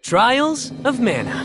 Trials of Mana.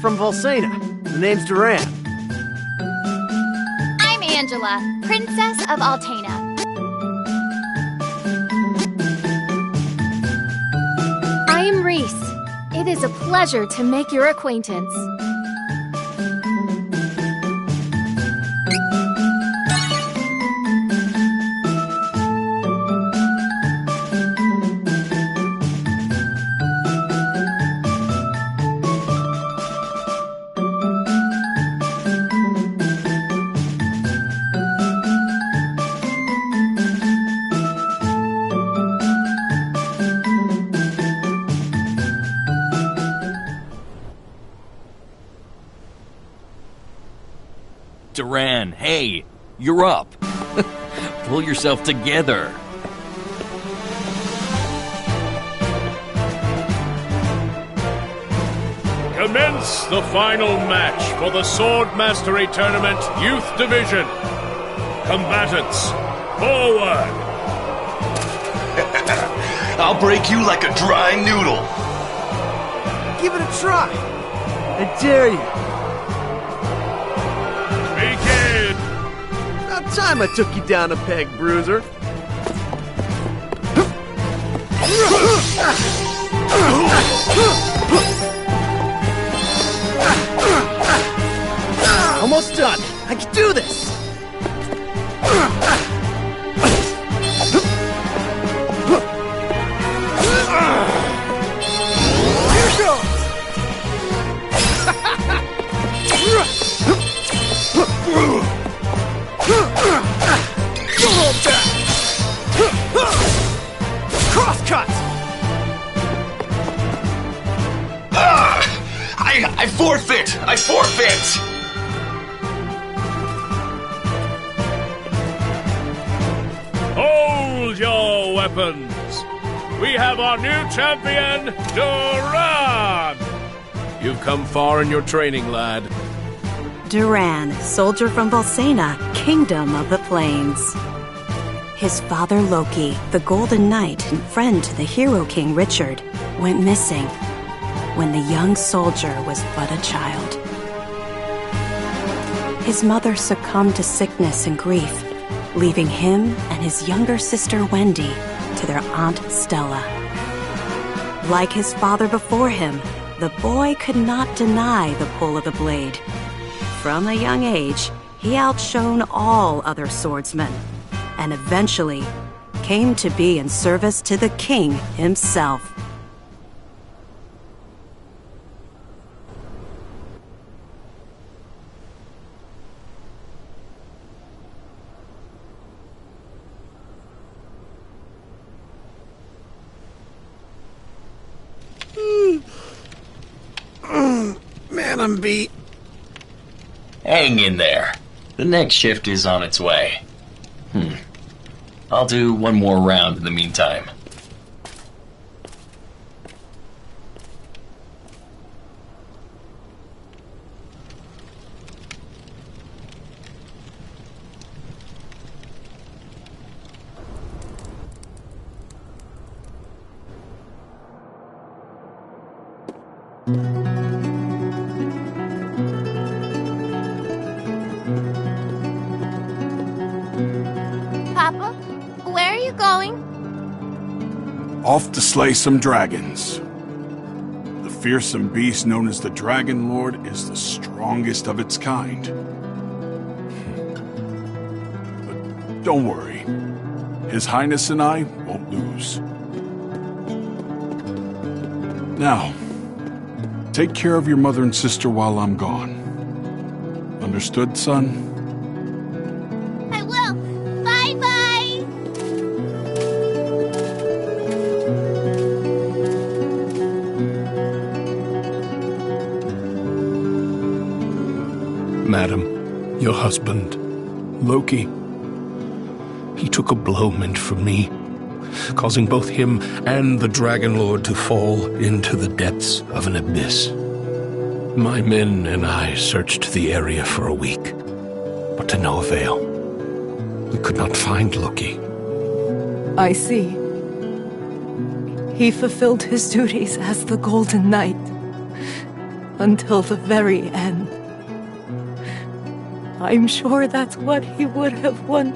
From Volsena. The name's Duran. I'm Angela, Princess of Altena. I am Reese. It is a pleasure to make your acquaintance. Duran, hey, you're up. Pull yourself together. Commence the final match for the Sword Mastery Tournament Youth Division. Combatants, forward! I'll break you like a dry noodle. Give it a try. I dare you. Begin! About time I took you down a peg, Bruiser. Almost done. I can do this. Here goes. Cross cut. I forfeit! I forfeit! Hold your weapons! We have our new champion, Duran! You've come far in your training, lad. Duran, soldier from Volsena, kingdom of the plains. His father Loki, the Golden Knight and friend to the hero king Richard, went missing when the young soldier was but a child. His mother succumbed to sickness and grief, leaving him and his younger sister Wendy to their Aunt Stella. Like his father before him, the boy could not deny the pull of the blade. From a young age, he outshone all other swordsmen, and eventually came to be in service to the king himself. Man, I'm beat. Hang in there. The next shift is on its way. I'll do one more round in the meantime. Papa, where are you going? Off to slay some dragons. The fearsome beast known as the Dragon Lord is the strongest of its kind. But don't worry. His Highness and I won't lose. Now, take care of your mother and sister while I'm gone. Understood, son? I will. Bye-bye. Madam, your husband, Loki, he took a blow meant for me, causing both him and the Dragon Lord to fall into the depths of an abyss. My men and I searched the area for a week, but to no avail. We could not find Loki. I see. He fulfilled his duties as the Golden Knight until the very end. I'm sure that's what he would have wanted.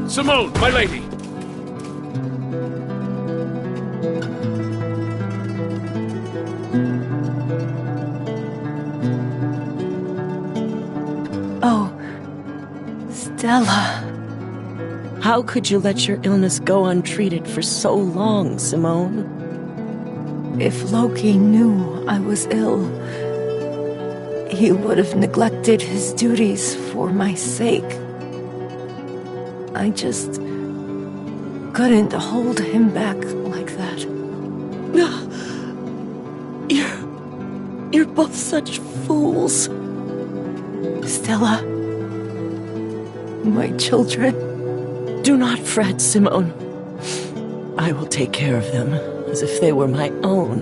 Simone, my lady! Oh, Stella. How could you let your illness go untreated for so long, Simone? If Loki knew I was ill, he would have neglected his duties for my sake. I just couldn't hold him back like that. You're both such fools. Stella, my children, Do not fret, Simone. I will take care of them as if they were my own.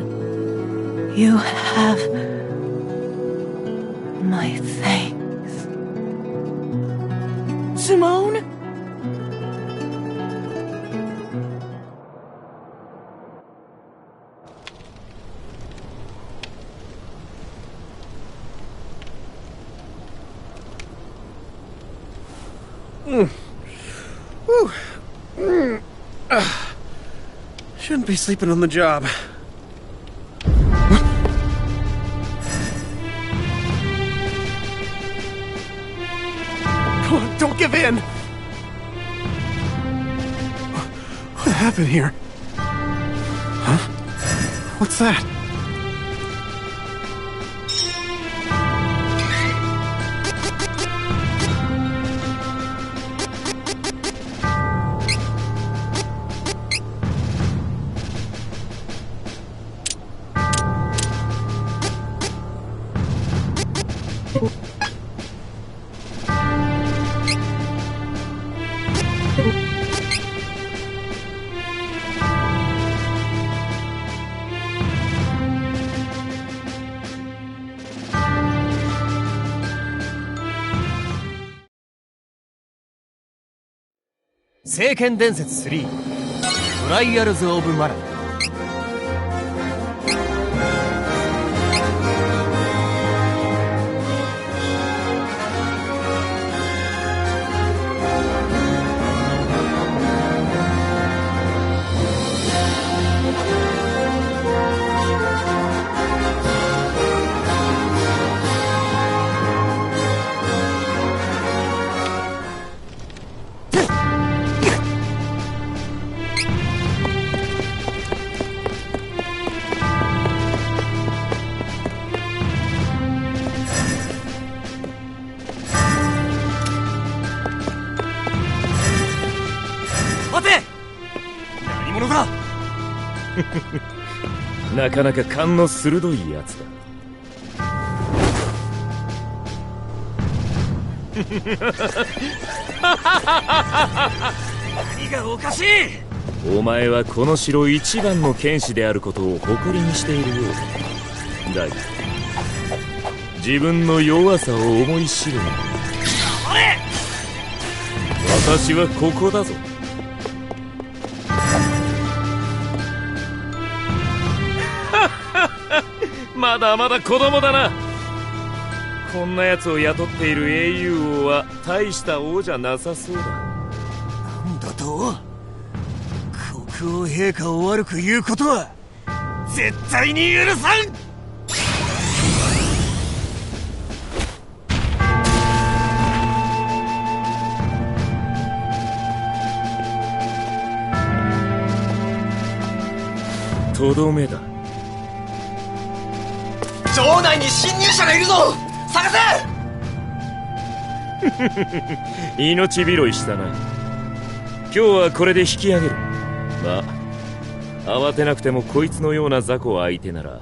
You have my thanks. Simone? Shouldn't be sleeping on the job. Come on, don't give in! What happened here? Huh? What's that?聖剣伝説3トライアルズ・オブ・マナ。なかなか勘の鋭いやつだ。何がおかしい。お前はこの城一番の剣士であることを誇りにしているようだ。だが自分の弱さを思い知るな。私はここだぞ。まだまだ子供だな。こんな奴を雇っている英雄王は大した王じゃなさそうだ。なんだと？国王陛下を悪く言うことは絶対に許さん。とどめだ。城内に侵入者がいるぞ。探せ。命拾いしたな。今日はこれで引き上げる。まあ慌てなくてもこいつのような雑魚相手なら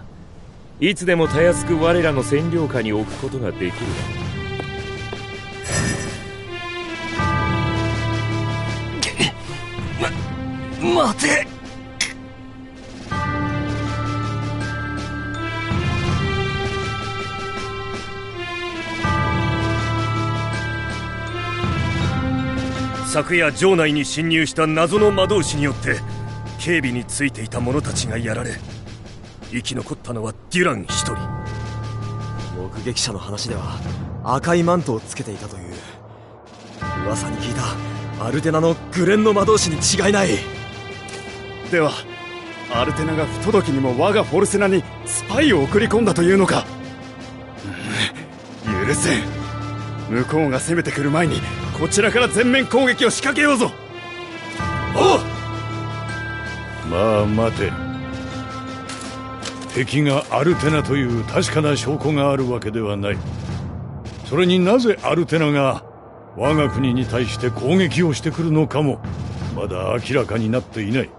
いつでもたやすく我らの占領下に置くことができるだろう。待て。昨夜城内に侵入した謎の魔導士によって警備についていた者たちがやられ、生き残ったのはデュラン一人。目撃者の話では赤いマントをつけていたという。噂に聞いたアルテナのグレンの魔導士に違いない。ではアルテナが不届きにも我がフォルセナにスパイを送り込んだというのか。許せん。向こうが攻めてくる前にこちらから全面攻撃を仕掛けようぞ。おう。まあ待て。敵がアルテナという確かな証拠があるわけではない。それになぜアルテナが我が国に対して攻撃をしてくるのかもまだ明らかになっていない。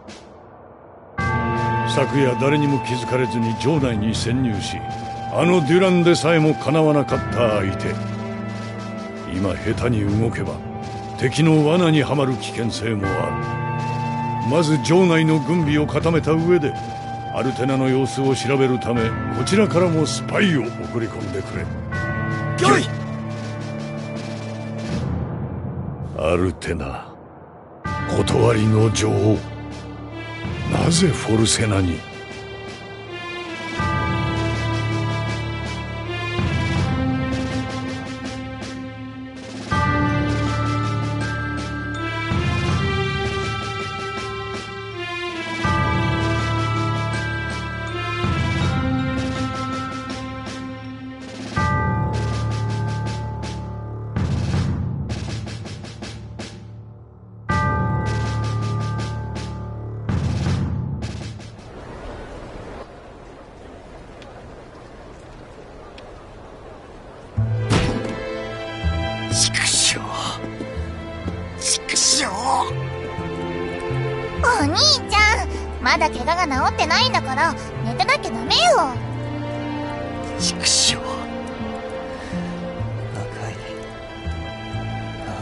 昨夜誰にも気づかれずに城内に潜入し、あのデュランでさえもかなわなかった相手。今下手に動けば敵の罠にはまる危険性もある。まず城内の軍備を固めた上でアルテナの様子を調べるため、こちらからもスパイを送り込んでくれ。御意。アルテナ、断りの女王、なぜフォルセナに？お兄ちゃん、まだ怪我が治ってないんだから寝てなきゃダメよ。畜生。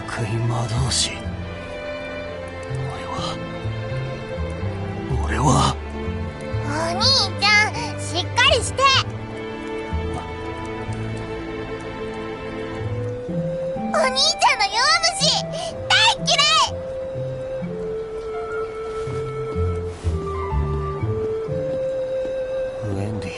赤い魔導士。俺はお兄ちゃん、しっかりして。お兄ちゃんの弱虫大嫌い。ウェンディ。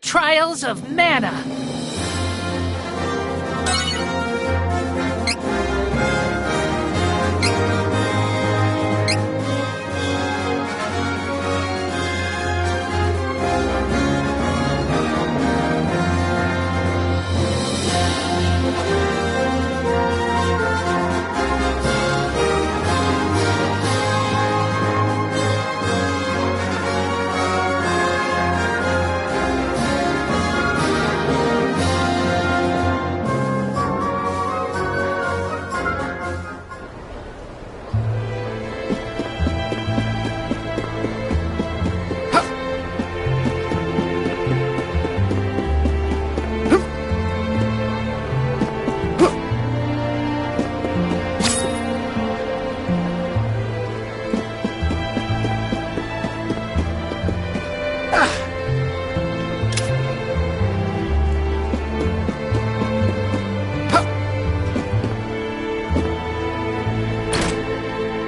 Trials of Mana.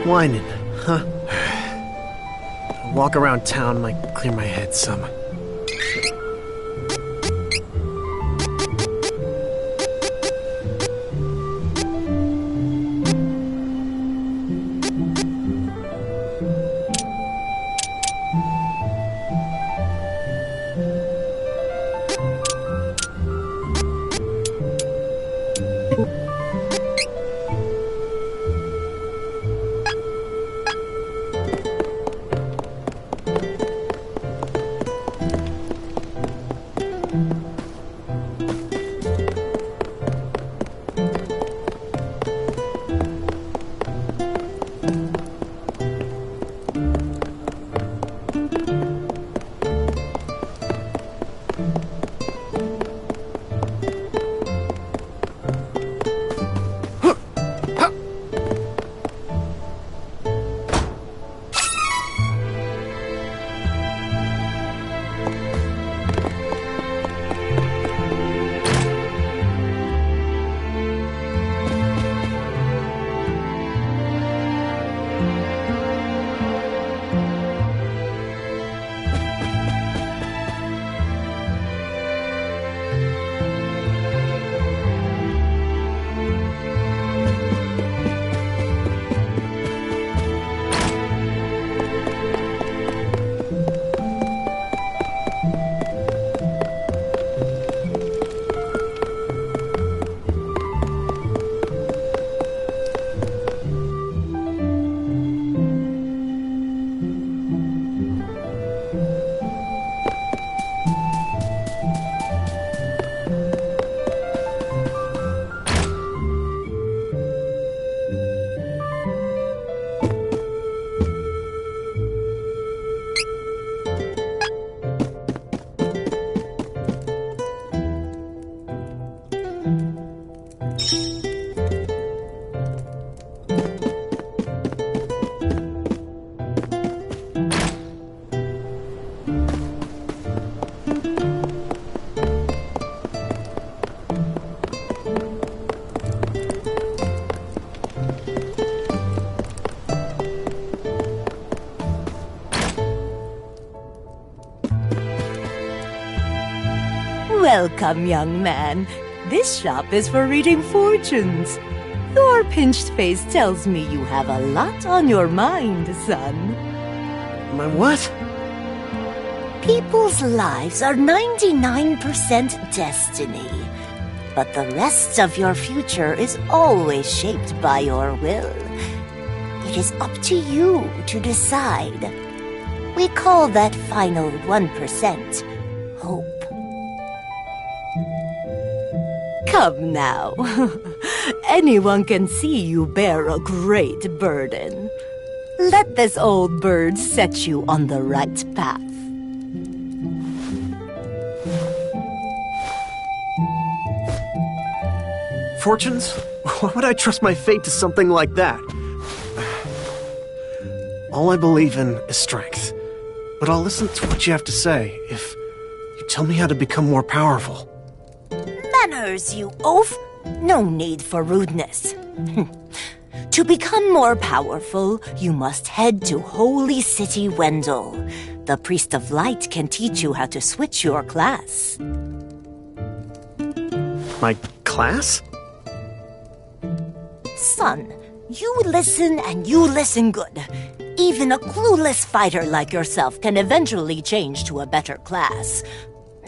Whining, huh? Walk around town might clear my head some. Welcome, young man. This shop is for reading fortunes. Your pinched face tells me you have a lot on your mind, son. My what? People's lives are 99% destiny, but the rest of your future is always shaped by your will. It is up to you to decide. We call that final 1% hope. Come now. Anyone can see you bear a great burden. Let this old bird set you on the right path. Fortunes? Why would I trust my fate to something like that? All I believe in is strength. But I'll listen to what you have to say if you tell me how to become more powerful. Manners, you oaf! No need for rudeness. To become more powerful, you must head to Holy City Wendell. The Priest of Light can teach you how to switch your class. My class? Son, you listen and you listen good. Even a clueless fighter like yourself can eventually change to a better class.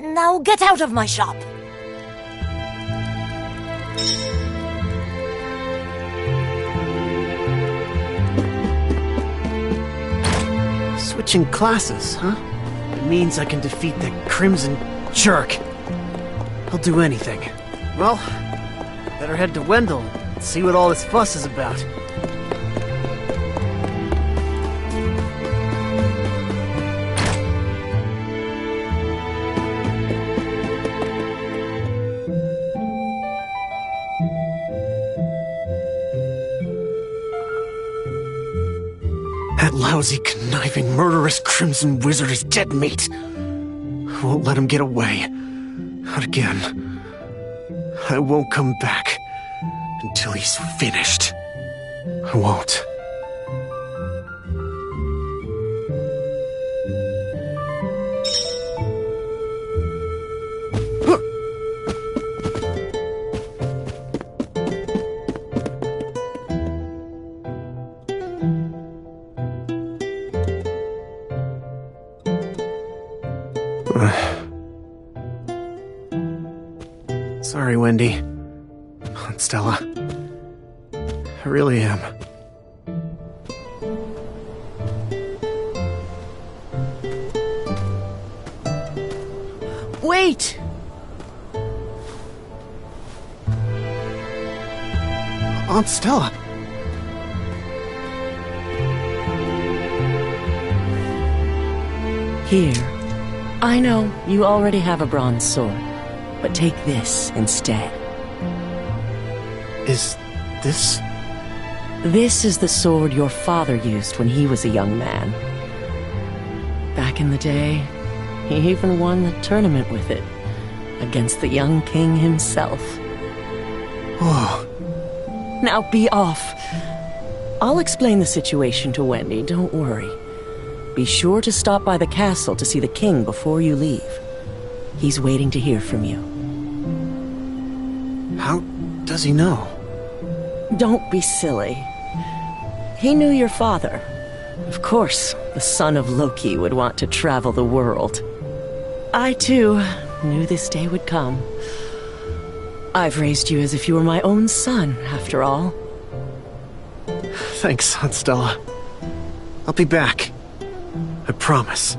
Now get out of my shop! Switching classes, huh? It means I can defeat that crimson jerk. He'll do anything. Well, better head to Wendell and see what all this fuss is about. That lousy, conniving, murderous Crimson Wizard is dead meat. I won't let him get away. Not again. I won't come back until he's finished. I won't. Sorry, Wendy. Aunt Stella. I really am. Wait! Aunt Stella. Here. I know you already have a bronze sword, but take this instead. Is this? This is the sword your father used when he was a young man. Back in the day, he even won the tournament with it, against the young king himself. Oh. Now be off. I'll explain the situation to Wendy, don't worry. Be sure to stop by the castle to see the king before you leave. He's waiting to hear from you. How does he know? Don't be silly. He knew your father. Of course, the son of Loki would want to travel the world. I, too, knew this day would come. I've raised you as if you were my own son, after all. Thanks, Aunt Stella. I'll be back. I promise.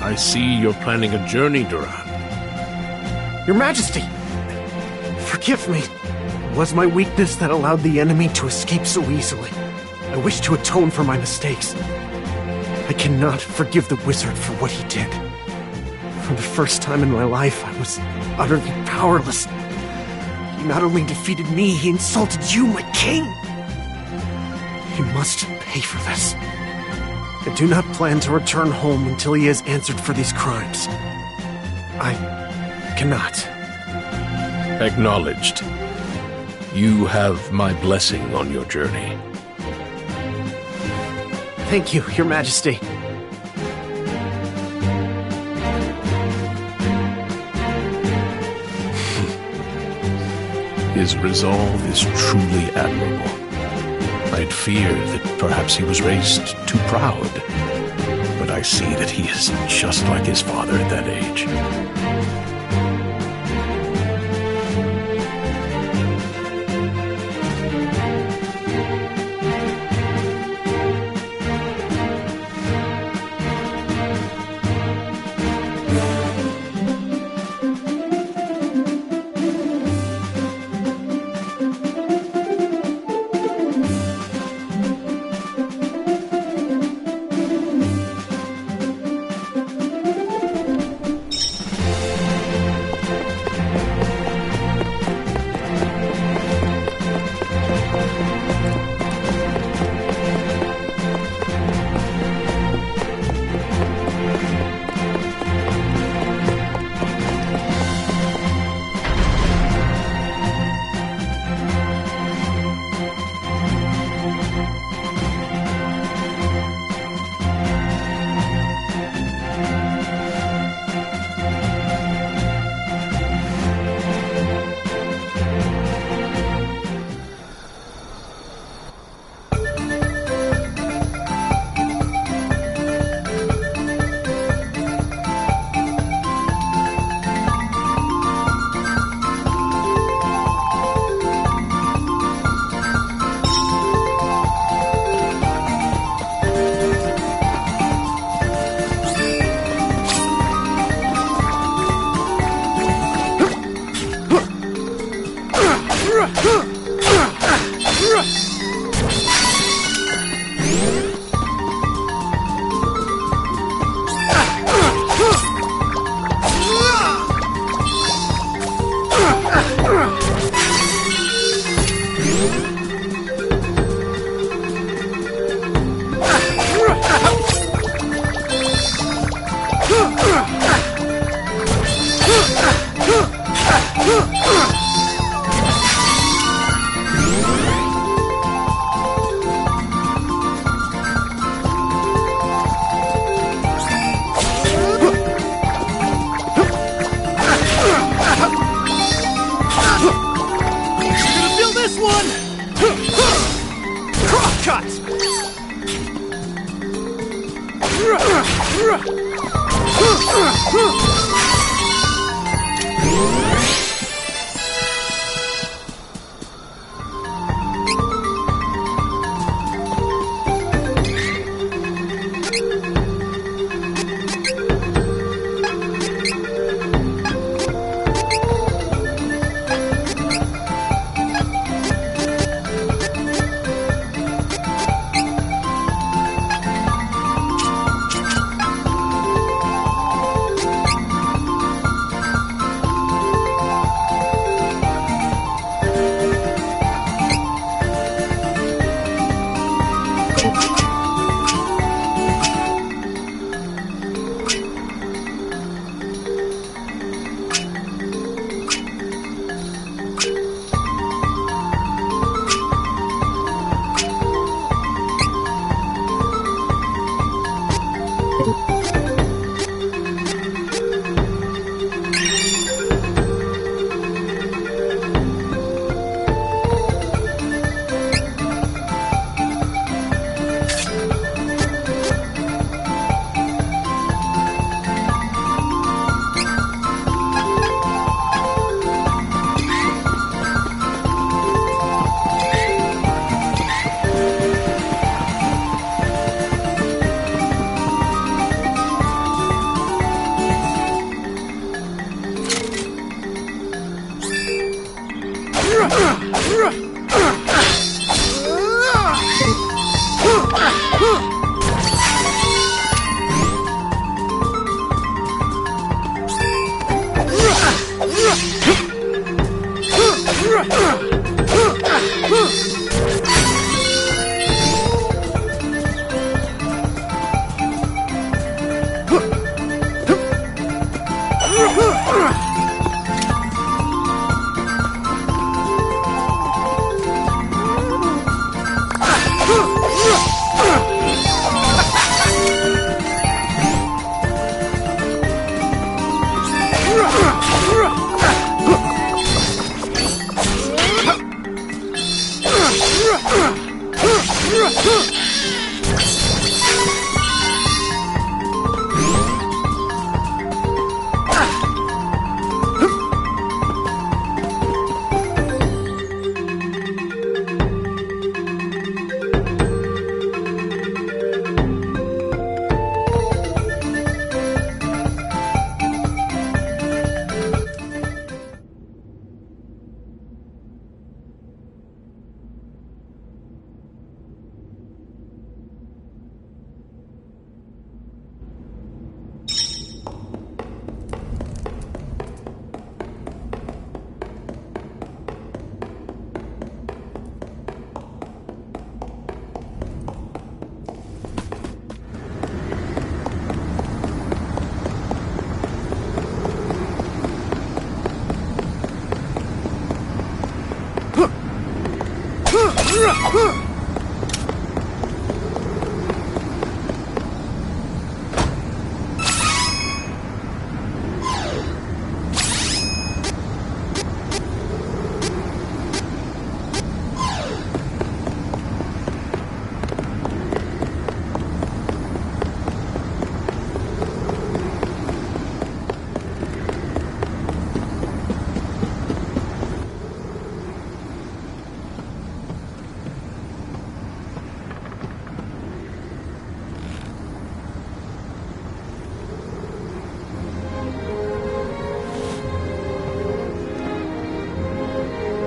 I see you're planning a journey, Duran. Your Majesty! Forgive me. It was my weakness that allowed the enemy to escape so easily. I wish to atone for my mistakes. I cannot forgive the wizard for what he did. For the first time in my life, I was utterly powerless. He not only defeated me, he insulted you, my king! He must pay for this. I do not plan to return home until he has answered for these crimes. I cannot. Acknowledged. You have my blessing on your journey. Thank you, Your Majesty. His resolve is truly admirable. I'd fear that perhaps he was raised too proud, but I see that he is just like his father at that age.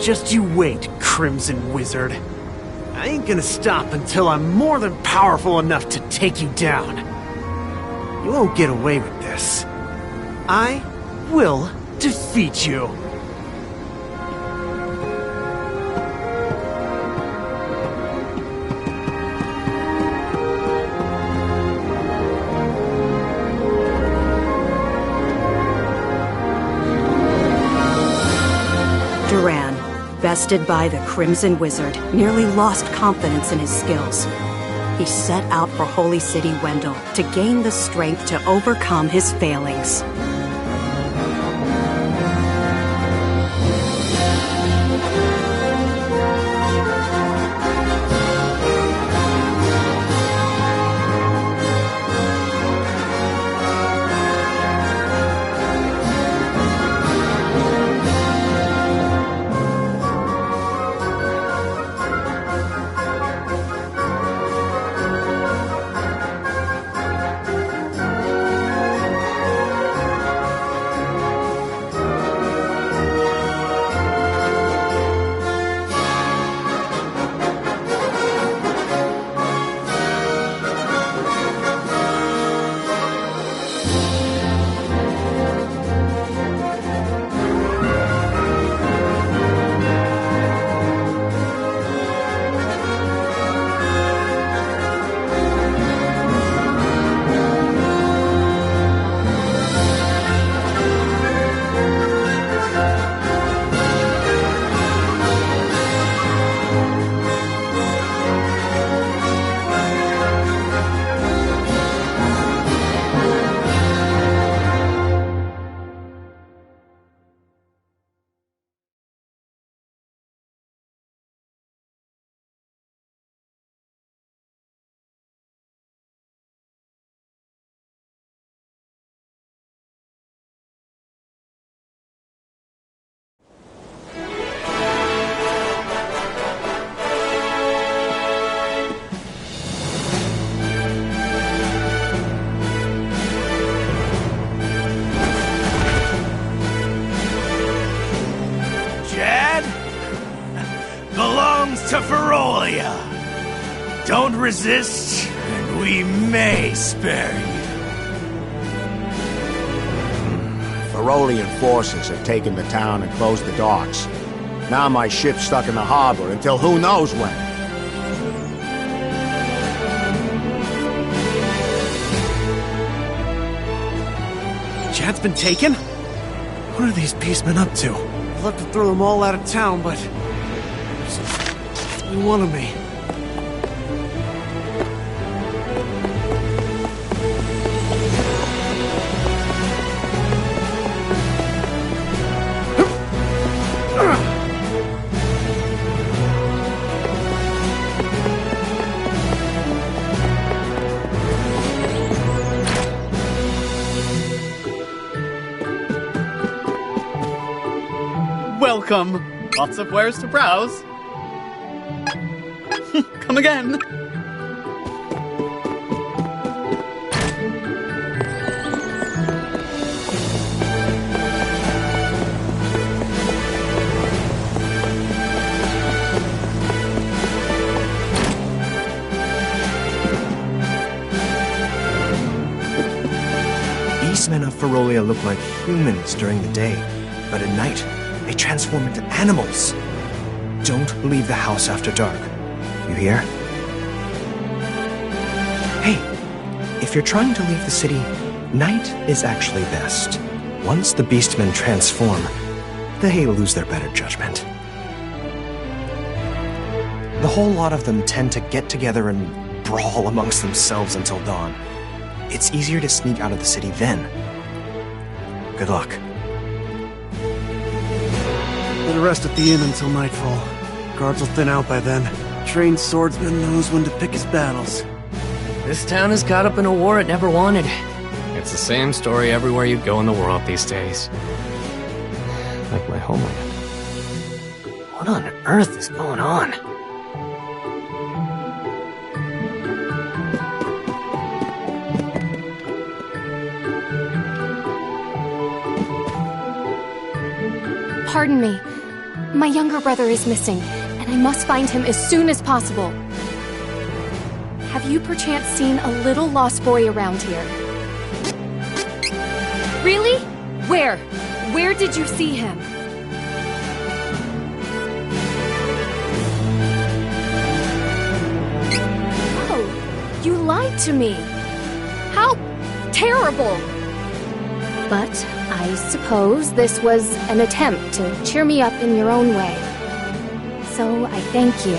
Just you wait, Crimson Wizard. I ain't gonna stop until I'm more than powerful enough to take you down. You won't get away with this. I will defeat you. Duran, bested by the Crimson Wizard, nearly lost confidence in his skills. He set out for Holy City Wendell to gain the strength to overcome his failings. ya. Don't resist, and we may spare you. Ferolian forces have taken the town and closed the docks. Now my ship's stuck in the harbor until who knows when. Chad's been taken? What are these beastmen up to? I'd love to throw them all out of town, but... there's only one of me. Welcome. Lots of wares to browse. Come again. Beastmen of Ferolia look like humans during the day, but at night, they transform into animals. Don't leave the house after dark. You hear? Hey, if you're trying to leave the city, night is actually best. Once the beastmen transform, they lose their better judgment. The whole lot of them tend to get together and brawl amongst themselves until dawn. It's easier to sneak out of the city then. Good luck. Better rest at the inn until nightfall. Guards will thin out by then. Trained swordsman knows when to pick his battles. This town is caught up in a war it never wanted. It's the same story everywhere you go in the world these days. Like my homeland. What on earth is going on? Pardon me. My younger brother is missing, and I must find him as soon as possible. Have you perchance seen a little lost boy around here? Really? Where? Where did you see him? Oh, you lied to me. How terrible! But I suppose this was an attempt to cheer me up in your own way. So I thank you.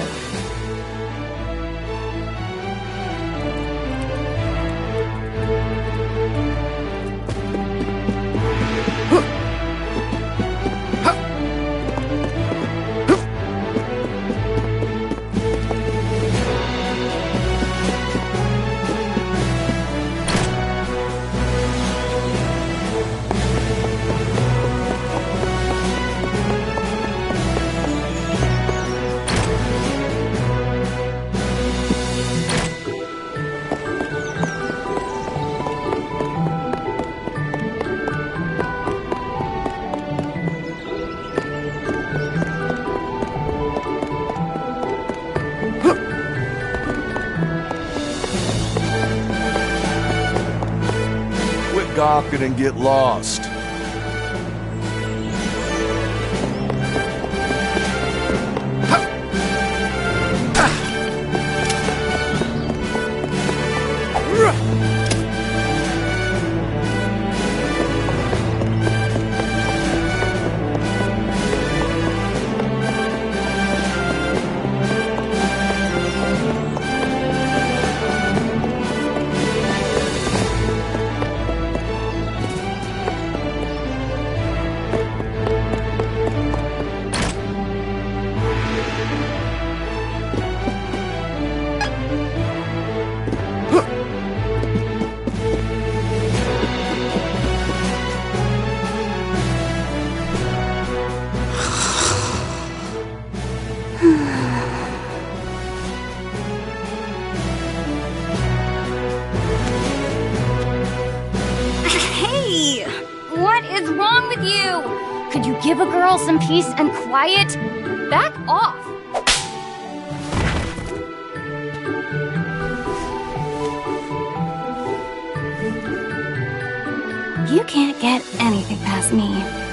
Gawking and get lost. Could you give a girl some peace and quiet? Back off! You can't get anything past me.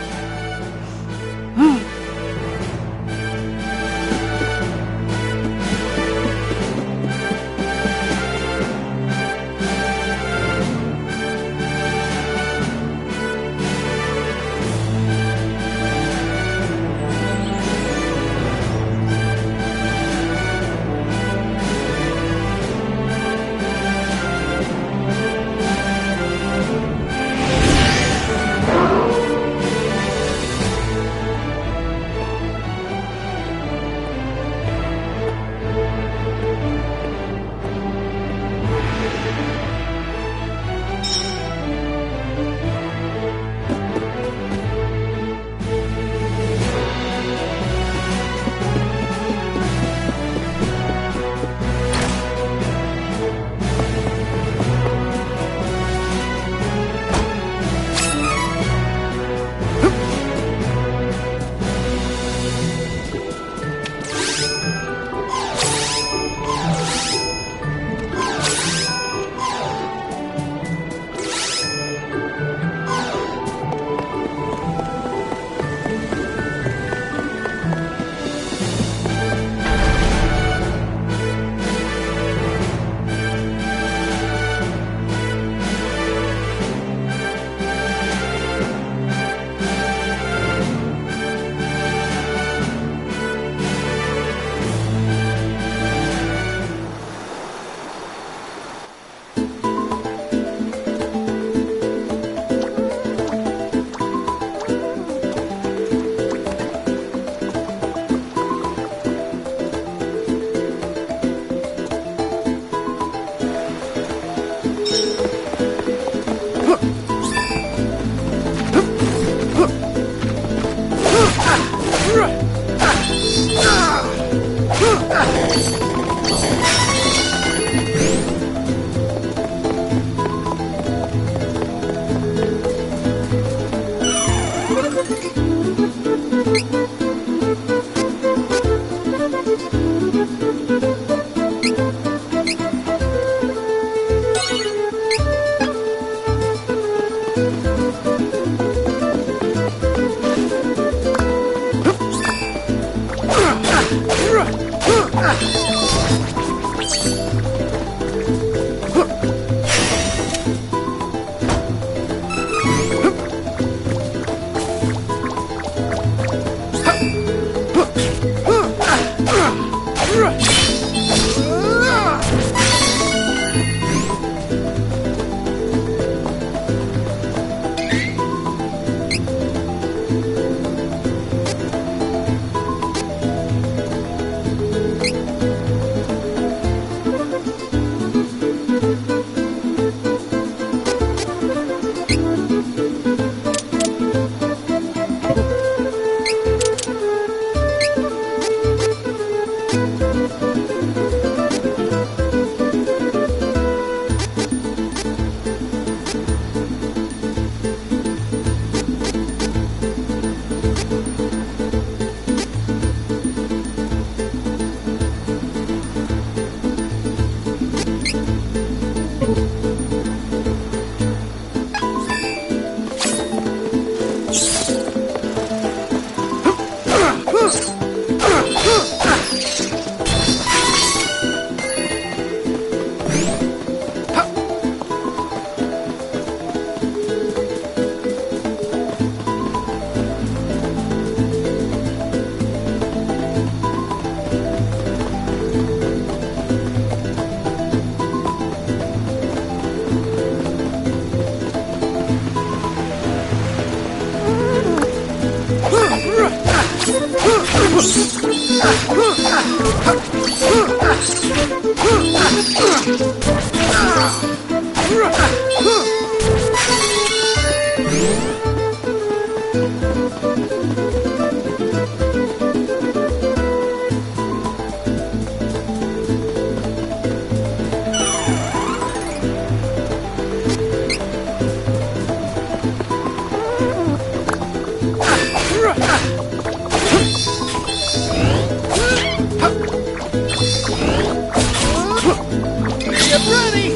Get ready!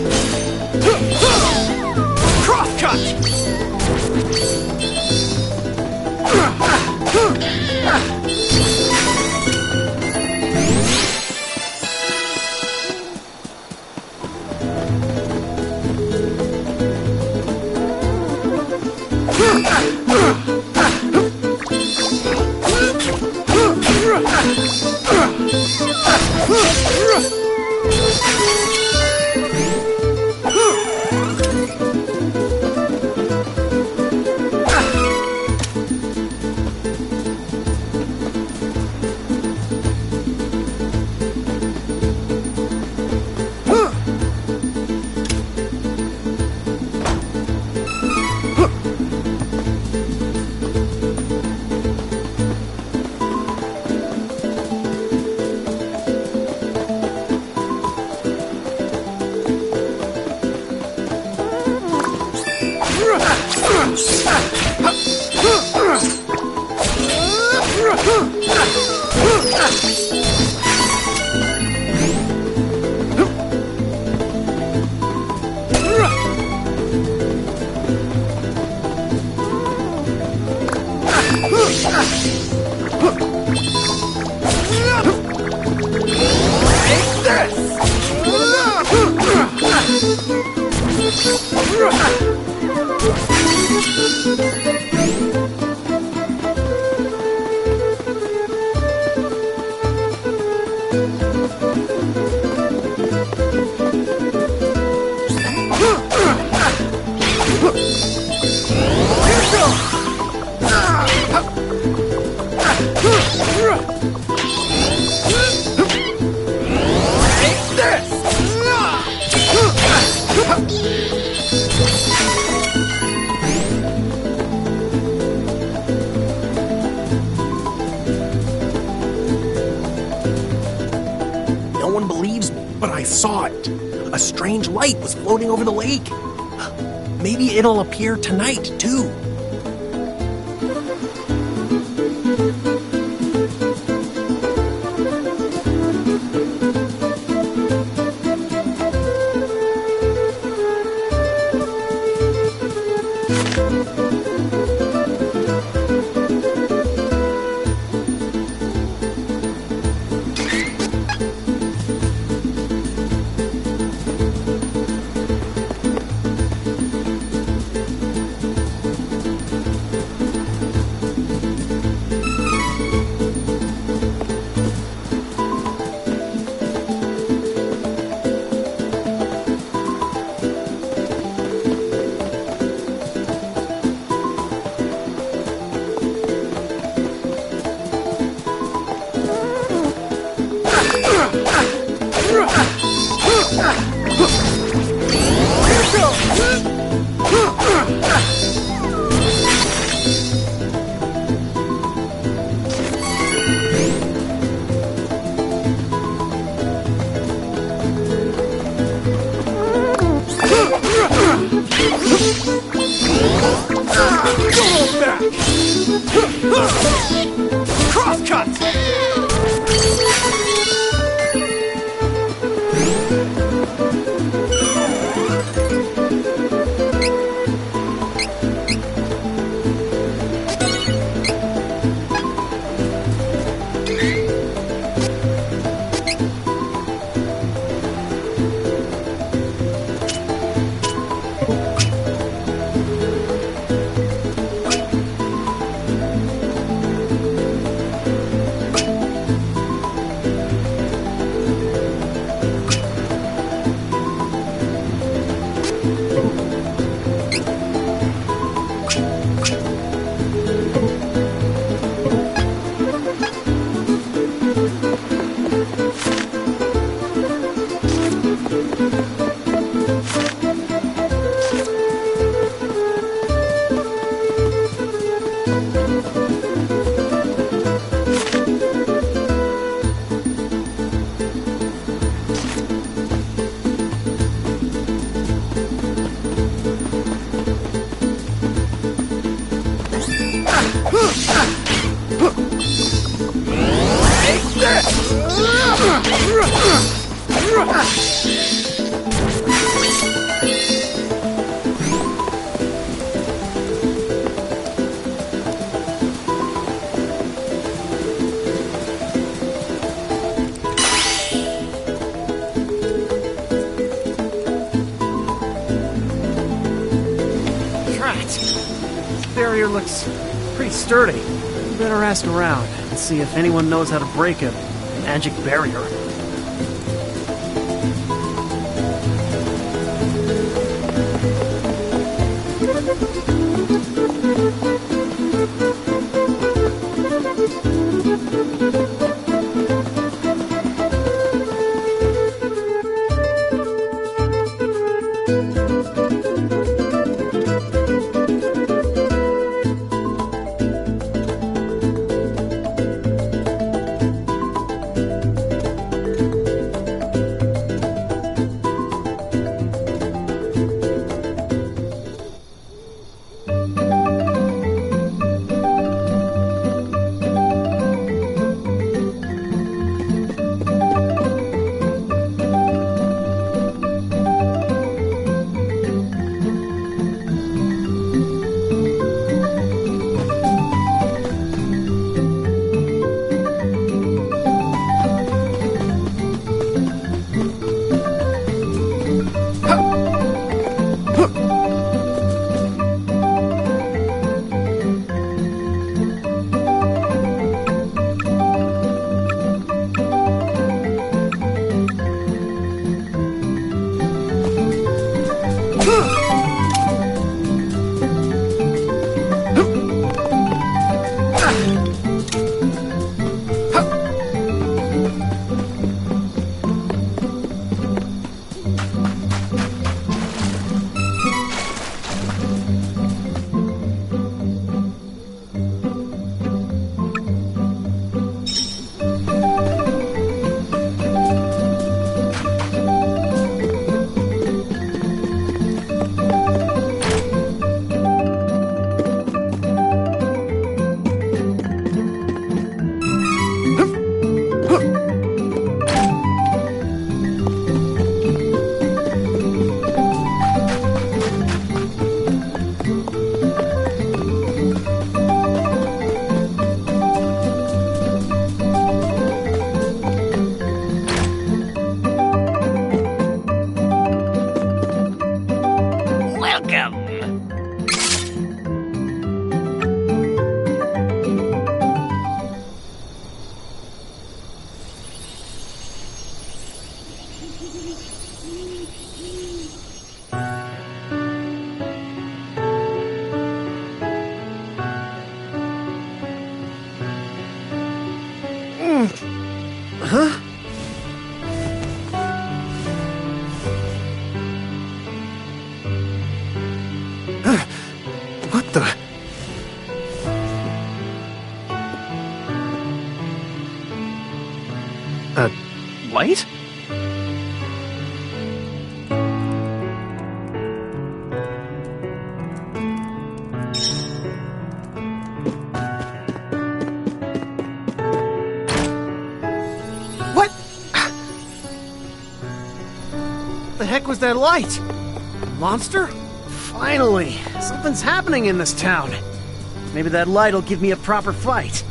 Crosscut! No one believes me, but I saw it. A strange light was floating over the lake. Maybe it'll appear tonight, too. here looks pretty sturdy. You better ask around and see if anyone knows how to break a magic barrier. Huh? What the? Light? What? The heck was that light? A monster? Finally! Something's happening in this town. Maybe that light'll give me a proper fight.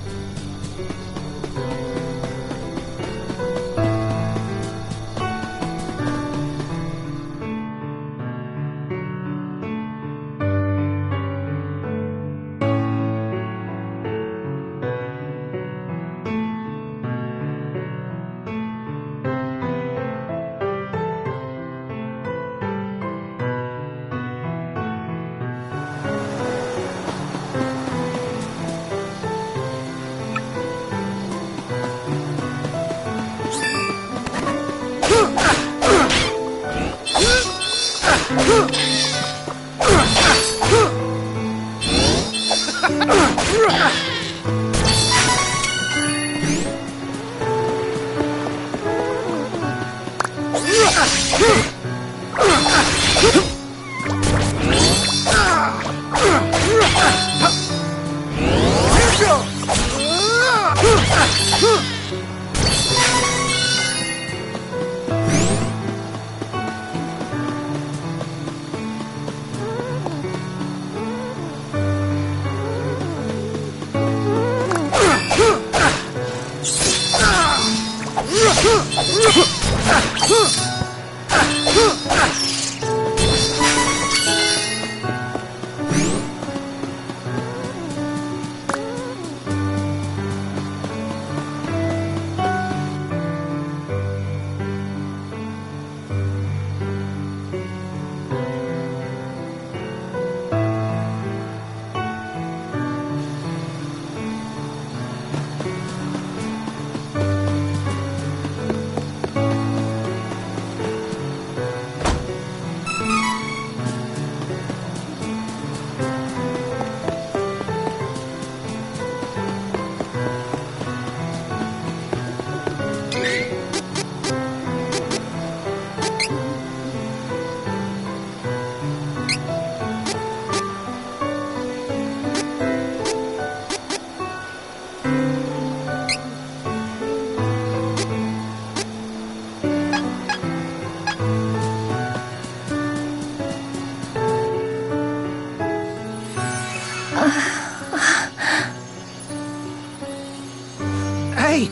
Hey!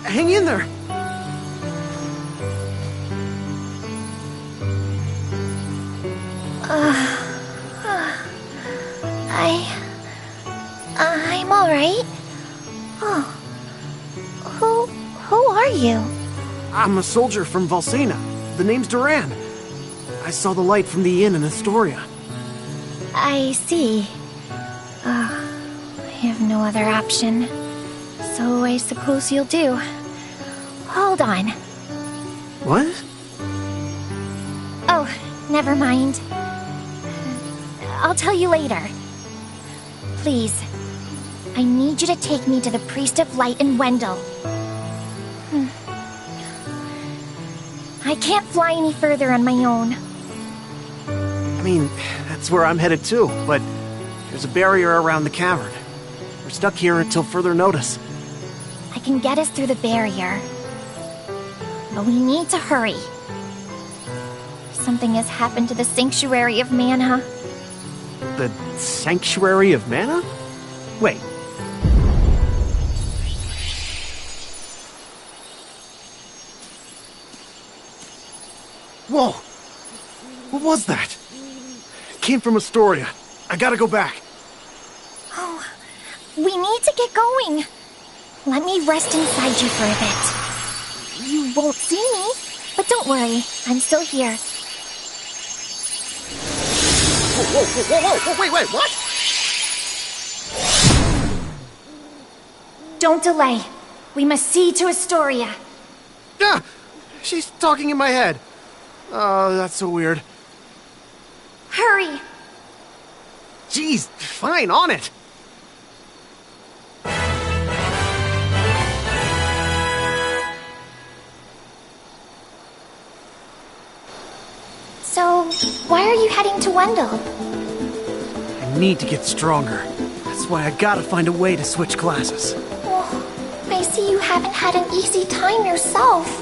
Hang in there! I'm alright. Oh. Who are you? I'm a soldier from Valsena. The name's Duran. I saw the light from the inn in Astoria. I see. I have no other option. So I suppose you'll do. Hold on. What? Oh, never mind. I'll tell you later. Please, I need you to take me to the Priest of Light in Wendell. I can't fly any further on my own. I mean, that's where I'm headed too, but there's a barrier around the cavern. We're stuck here until further notice. I can get us through the barrier. But we need to hurry. Something has happened to the Sanctuary of Mana. The Sanctuary of Mana? Wait. Whoa! What was that? It came from Astoria. I gotta go back. Oh, we need to get going. Let me rest inside you for a bit. You won't see me, but don't worry, I'm still here. Whoa, wait, what? Don't delay. We must see to Astoria. Ah! She's talking in my head. Oh, that's so weird. Hurry! Jeez, fine, on it. So, why are you heading to Wendell? I need to get stronger. That's why I gotta find a way to switch classes. Oh, I see you haven't had an easy time yourself.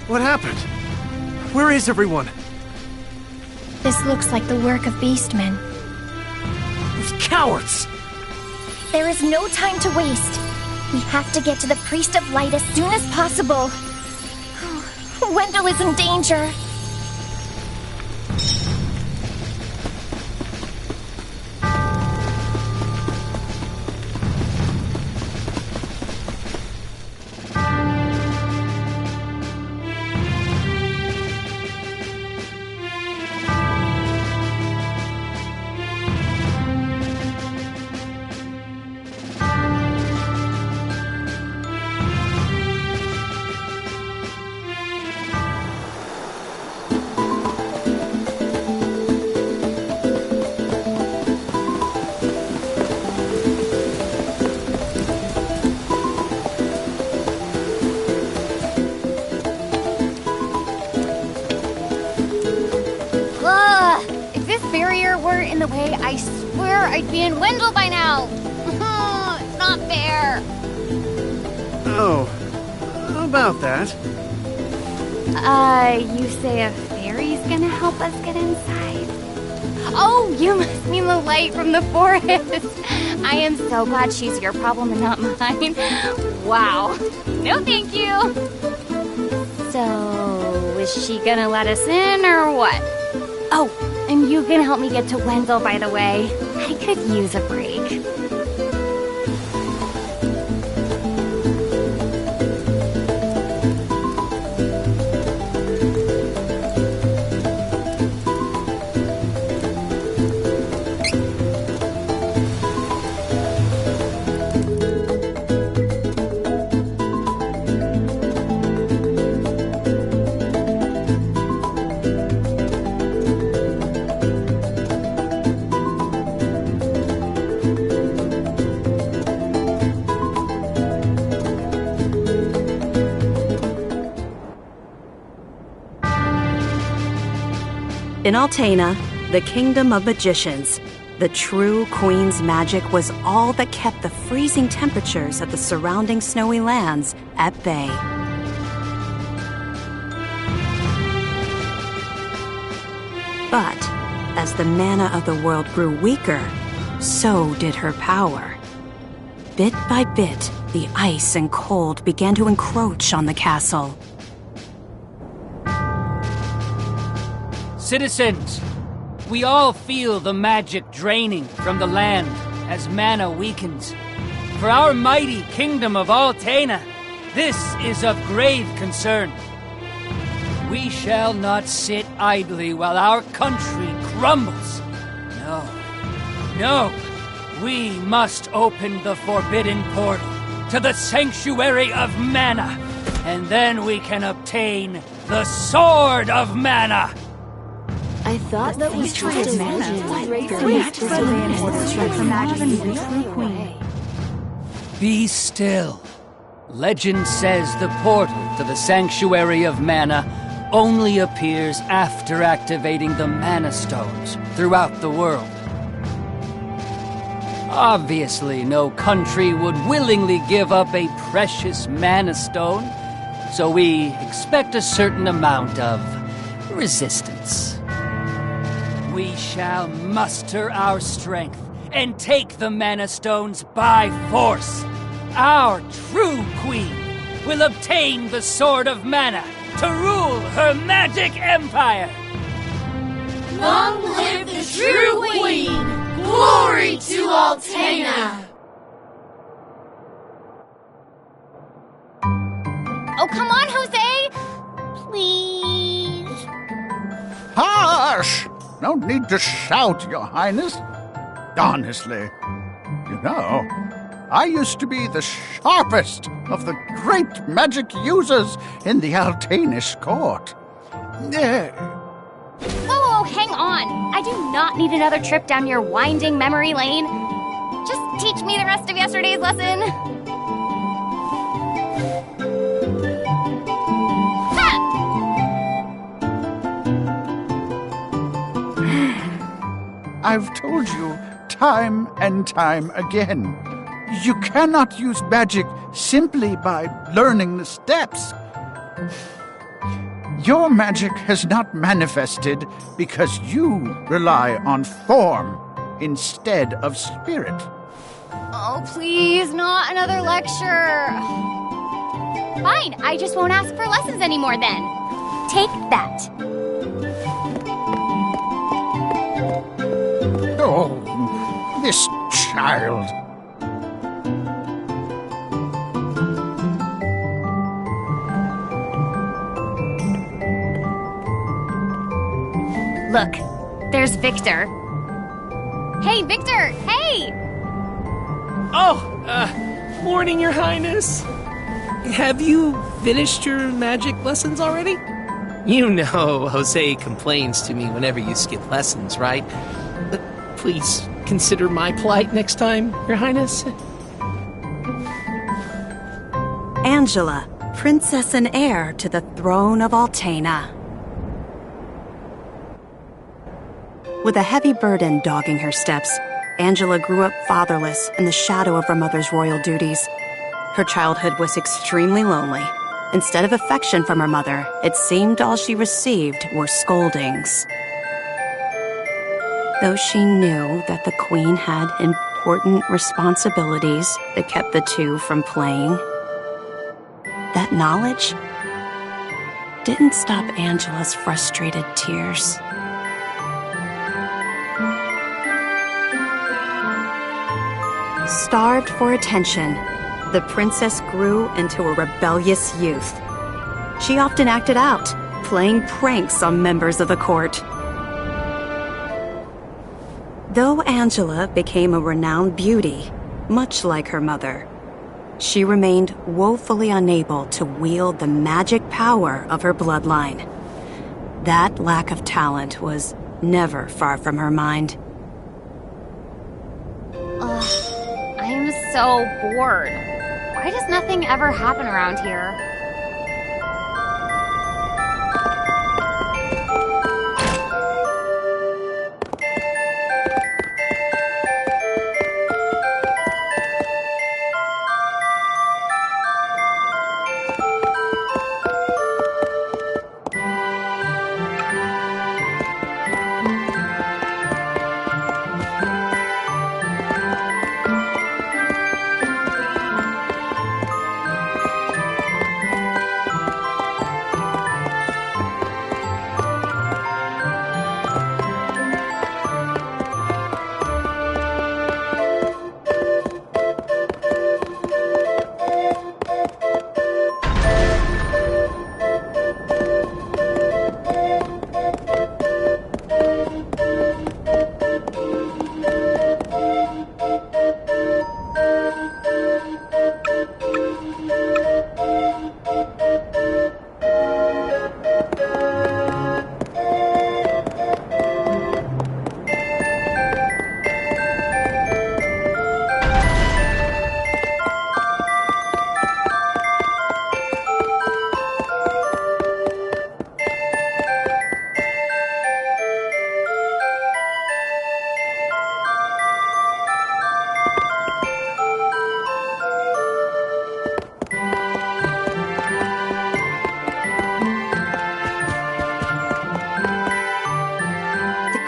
What happened? Where is everyone? This looks like the work of beastmen. Those cowards! There is no time to waste. We have to get to the Priest of Light as soon as possible. Wendell is in danger. the way, I swear I'd be in Wendell by now. It's not fair. Oh, how about that? You say a fairy's gonna help us get inside? Oh, you must mean the light from the forest. I am so glad she's your problem and not mine. Wow. No, thank you. So, is she gonna let us in or what? Oh, and you can help me get to Wendell, by the way. I could use a break. In Altena, the kingdom of magicians, the true queen's magic was all that kept the freezing temperatures of the surrounding snowy lands at bay. But as the mana of the world grew weaker, so did her power. Bit by bit, the ice and cold began to encroach on the castle. Citizens, we all feel the magic draining from the land as mana weakens. For our mighty kingdom of Altena, this is of grave concern. We shall not sit idly while our country crumbles. No, we must open the forbidden portal to the sanctuary of mana, and then we can obtain the Sword of Mana. I thought that was just a magic. Be still. Legend says the portal to the Sanctuary of Mana only appears after activating the Mana Stones throughout the world. Obviously, no country would willingly give up a precious Mana Stone, so we expect a certain amount of resistance. We shall muster our strength and take the Mana Stones by force. Our true queen will obtain the Sword of Mana to rule her magic empire. Long live the true queen! Glory to Altena! Oh, come on, Jose! Please? Hush! No need to shout, Your Highness. Honestly, you know, I used to be the sharpest of the great magic users in the Altanish court. Whoa, hang on. I do not need another trip down your winding memory lane. Just teach me the rest of yesterday's lesson. I've told you time and time again. You cannot use magic simply by learning the steps. Your magic has not manifested because you rely on form instead of spirit. Oh, please, not another lecture. Fine, I just won't ask for lessons anymore then. Take that. Oh, this child. Look, there's Victor. Hey, Victor! Hey! Oh, morning, Your Highness. Have you finished your magic lessons already? You know Jose complains to me whenever you skip lessons, right? But please consider my plight next time, Your Highness. Angela, princess and heir to the throne of Altena. With a heavy burden dogging her steps, Angela grew up fatherless in the shadow of her mother's royal duties. Her childhood was extremely lonely. Instead of affection from her mother, it seemed all she received were scoldings. Though she knew that the Queen had important responsibilities that kept the two from playing, that knowledge didn't stop Angela's frustrated tears. Starved for attention, the princess grew into a rebellious youth. She often acted out, playing pranks on members of the court. Though Angela became a renowned beauty, much like her mother, she remained woefully unable to wield the magic power of her bloodline. That lack of talent was never far from her mind. Ugh, I am so bored. Why does nothing ever happen around here?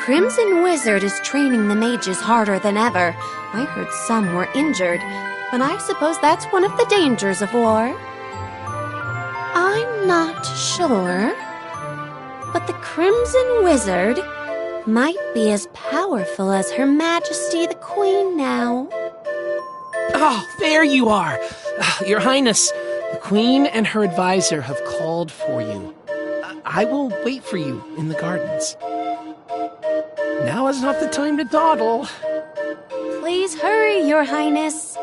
Crimson Wizard is training the mages harder than ever. I heard some were injured, but I suppose that's one of the dangers of war. I'm not sure, but the Crimson Wizard might be as powerful as Her Majesty the Queen now. Oh, there you are! Your Highness, the Queen and her advisor have called for you. I will wait for you in the gardens. Now is not the time to dawdle. Please hurry, Your Highness.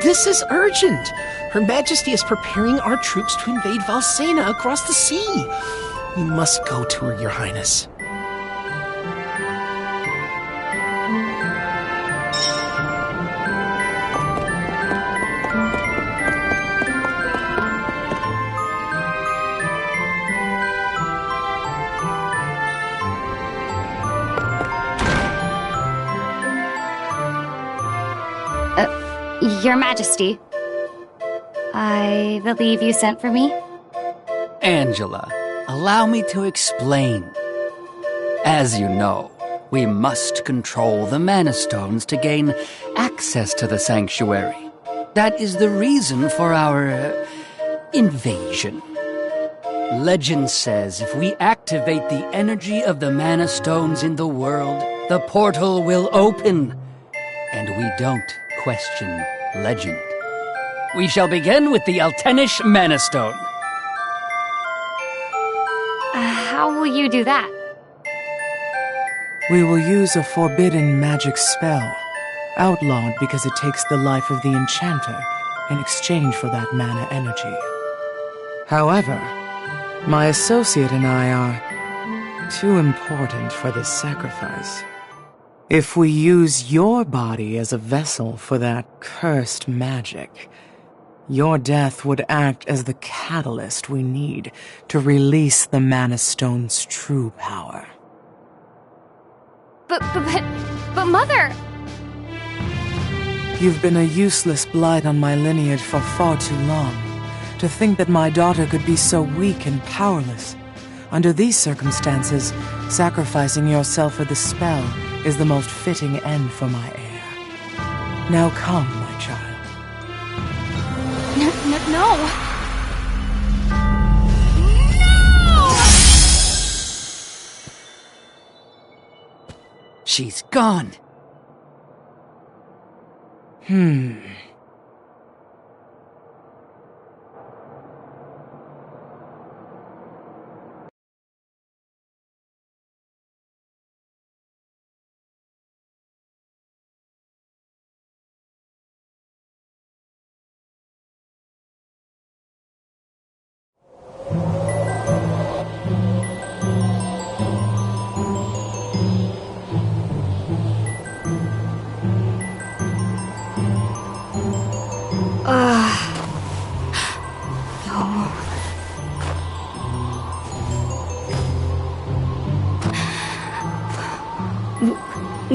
This is urgent. Her Majesty is preparing our troops to invade Valsena across the sea. We must go to her, Your Highness. Your Majesty, I believe you sent for me? Angela, allow me to explain. As you know, we must control the Mana Stones to gain access to the sanctuary. That is the reason for our invasion. Legend says if we activate the energy of the Mana Stones in the world, the portal will open. And we don't question legend. We shall begin with the Altenish Mana Stone. How will you do that? We will use a forbidden magic spell, outlawed because it takes the life of the enchanter in exchange for that mana energy. However, My associate and I are too important for this sacrifice. If we use your body as a vessel for that cursed magic, your death would act as the catalyst we need to release the Mana Stone's true power. But Mother! You've been a useless blight on my lineage for far too long. To think that my daughter could be so weak and powerless. Under these circumstances, sacrificing yourself for the spell is the most fitting end for my heir. Now come, my child. No! She's gone.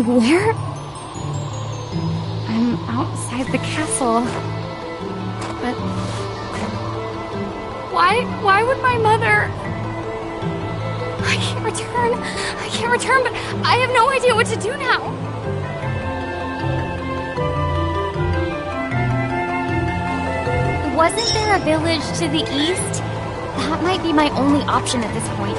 Where? I'm outside the castle. But why would my mother... I can't return, but I have no idea what to do now. Wasn't there a village to the east? That might be my only option at this point.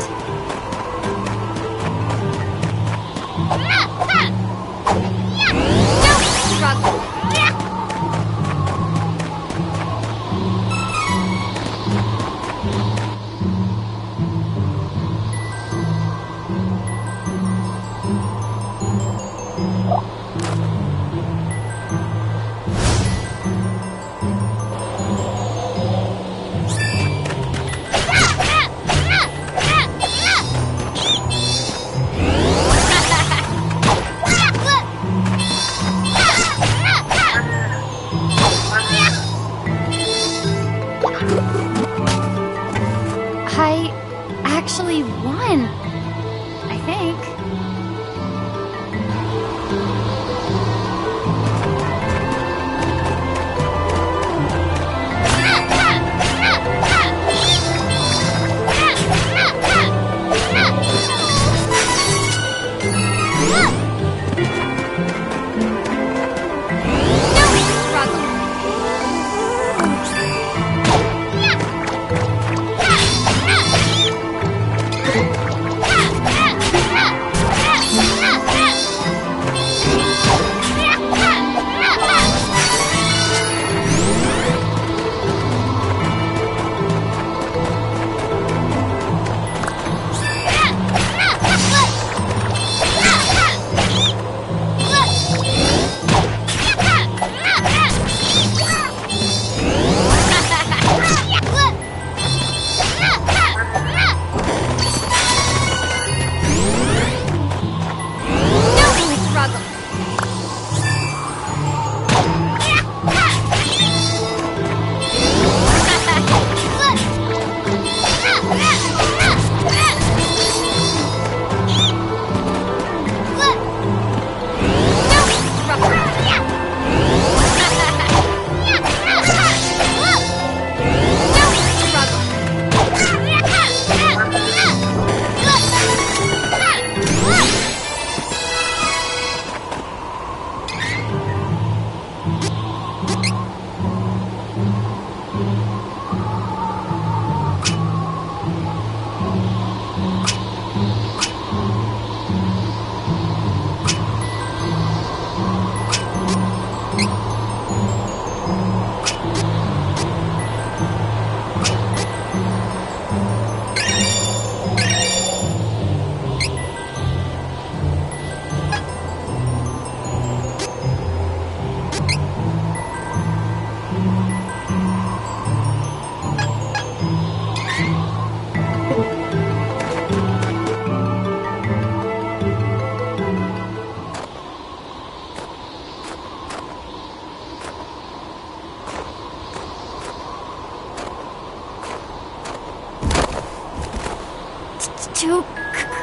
too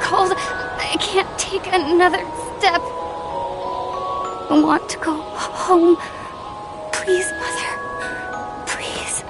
cold. I can't take another step. I want to go home. Please, Mother. Please.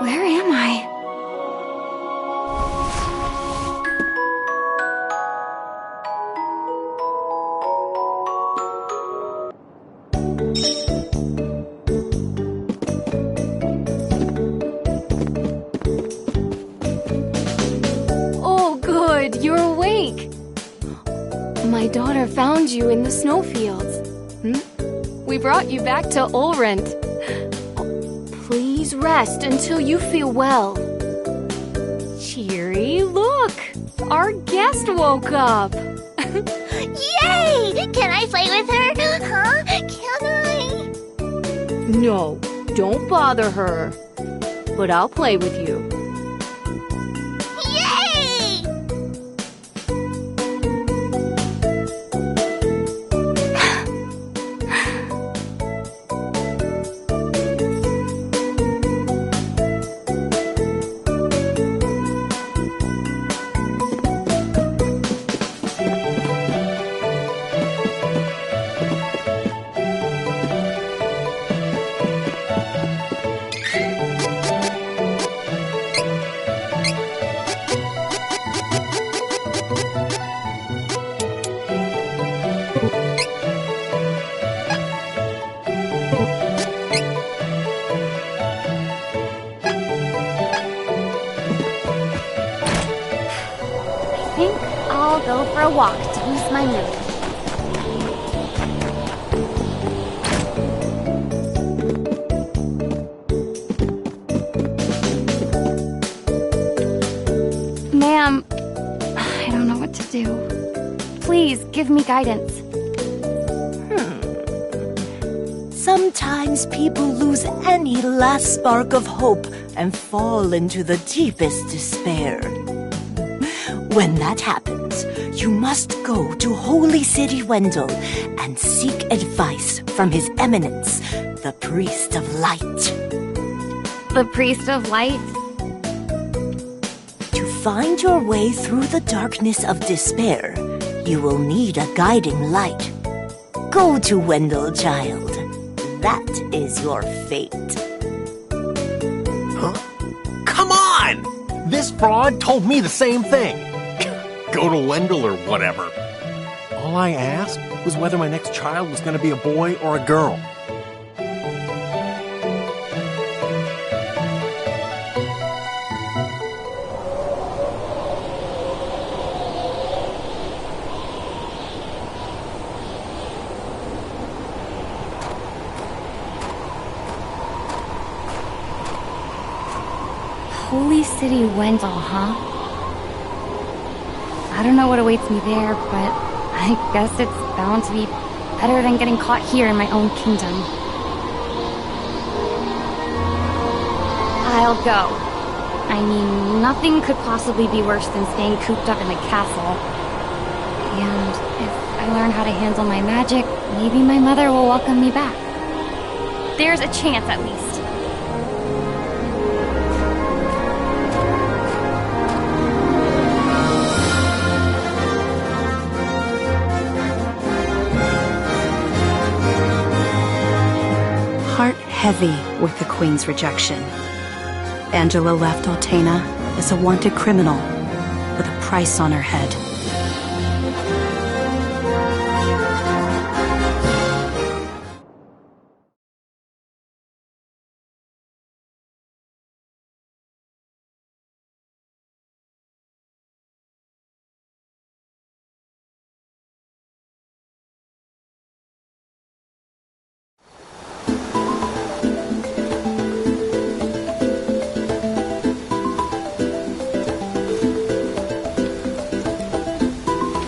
Where am I? Oh, good, you're awake. My daughter found you in the snowfields. We brought you back to Ulrent. Please rest until you feel well. Cheery, look! Our guest woke up! Yay! Can I play with her? Huh? Can I? No, don't bother her. But I'll play with you. Yay! I think I'll go for a walk to boost my mood. Ma'am, I don't know what to do. Please give me guidance. Sometimes people lose any last spark of hope and fall into the deepest despair. When that happens, you must go to Holy City Wendell and seek advice from His Eminence, the Priest of Light. The Priest of Light? To find your way through the darkness of despair, you will need a guiding light. Go to Wendell, child. That is your fate. Huh? Come on! This fraud told me the same thing. Go to Wendell or whatever. All I asked was whether my next child was going to be a boy or a girl. Holy City Wendell, huh? I don't know what awaits me there, but I guess it's bound to be better than getting caught here in my own kingdom. I'll go. I mean, nothing could possibly be worse than staying cooped up in the castle. And if I learn how to handle my magic, maybe my mother will welcome me back. There's a chance, at least. Heart heavy with the Queen's rejection, Angela left Altena as a wanted criminal with a price on her head.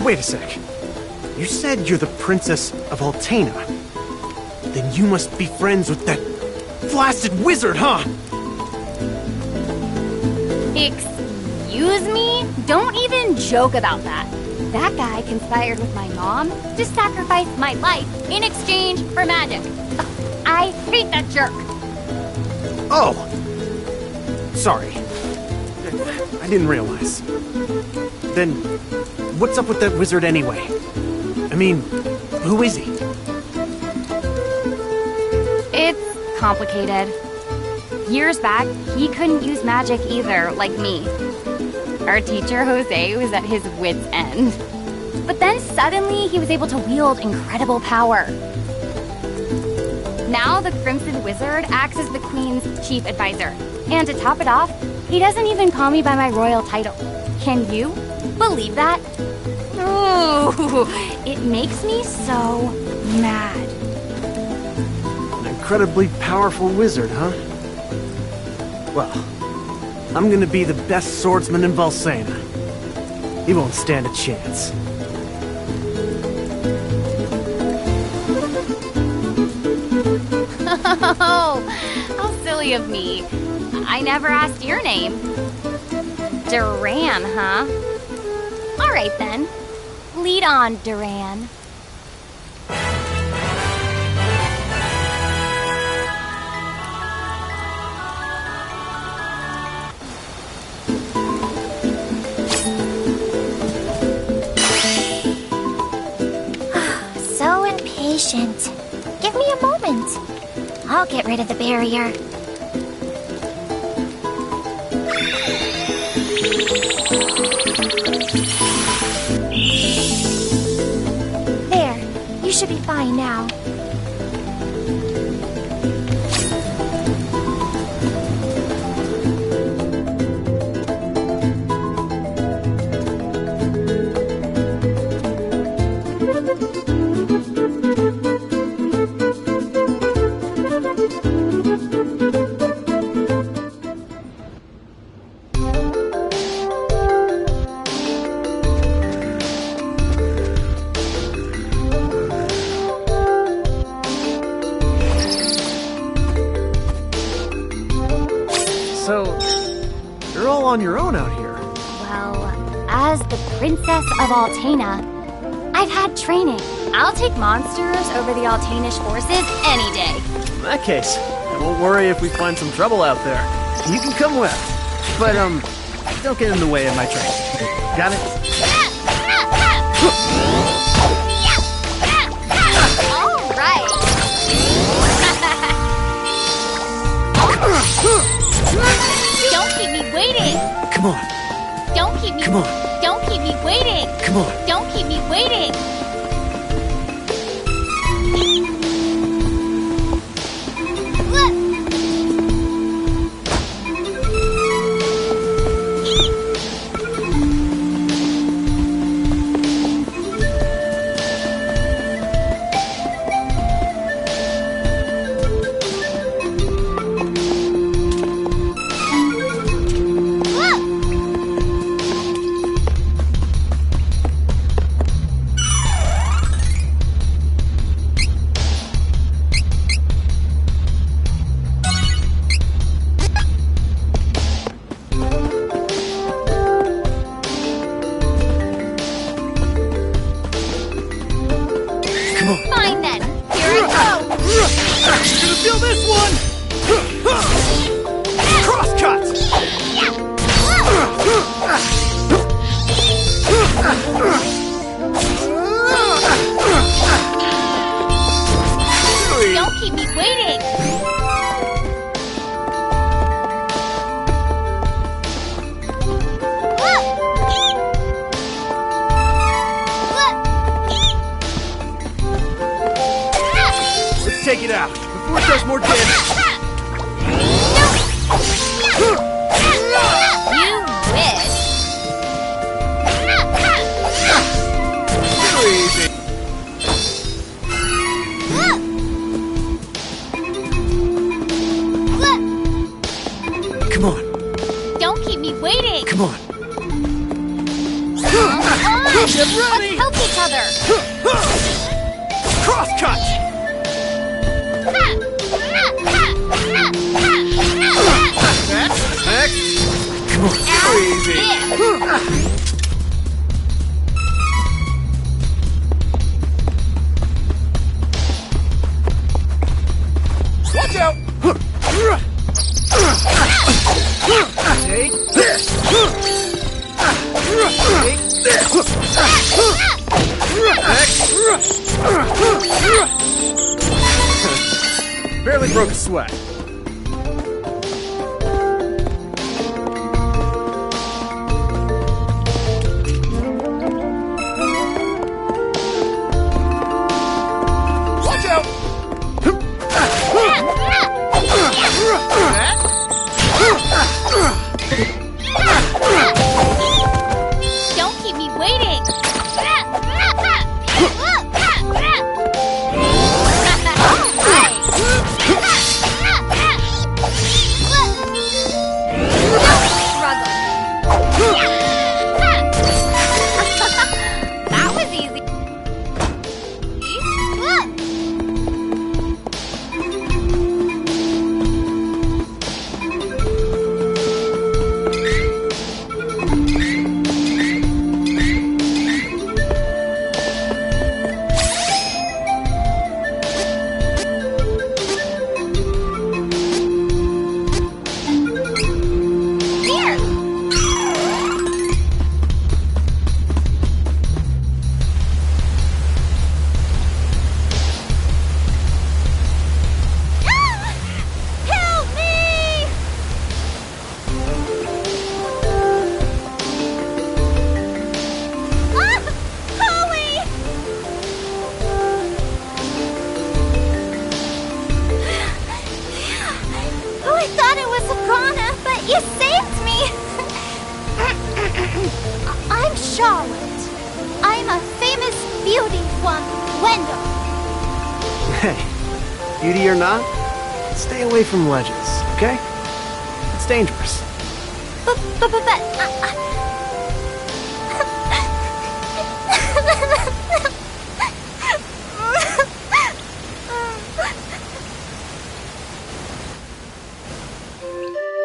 Wait a sec. You said you're the Princess of Altena. Then you must be friends with that blasted wizard, huh? Excuse me? Don't even joke about that. That guy conspired with my mom to sacrifice my life in exchange for magic. I hate that jerk. Oh! Sorry. I didn't realize. Then, what's up with that wizard anyway? I mean, who is he? It's complicated. Years back, he couldn't use magic either, like me. Our teacher, Jose, was at his wit's end. But then suddenly, he was able to wield incredible power. Now the Crimson Wizard acts as the Queen's chief advisor. And to top it off, he doesn't even call me by my royal title. Can you believe that? Ooh, it makes me so mad. An incredibly powerful wizard, huh? Well, I'm gonna be the best swordsman in Valsena. He won't stand a chance. Oh, how silly of me. I never asked your name. Duran, huh? All right then. Lead on, Duran. So impatient. Give me a moment. I'll get rid of the barrier. There. You should be fine now. On your own out here. Well, as the Princess of Altena, I've had training. I'll take monsters over the Altanish forces any day. In that case, I won't worry if we find some trouble out there. You can come with. But, don't get in the way of my training. Got it? All right. Don't keep me waiting. Come on. Don't keep me. Come on. Don't keep me waiting. Come on. Don't keep me waiting. Fine then. Here I go. You're gonna feel this one! Crosscut! Don't keep me waiting. Take it out before it does more damage. You wish. Too easy. Come on. Don't keep me waiting. Come on. Get Ready? Let's help each other! Crosscut! Next! Come on, crazy! Watch out! Take this! Take this! Barely broke a sweat. Watch out! Don't keep me waiting! That was easy. You saved me! I'm Charlotte. I'm a famous beauty from Wendell. Hey, beauty or not, stay away from ledges, okay? It's dangerous. But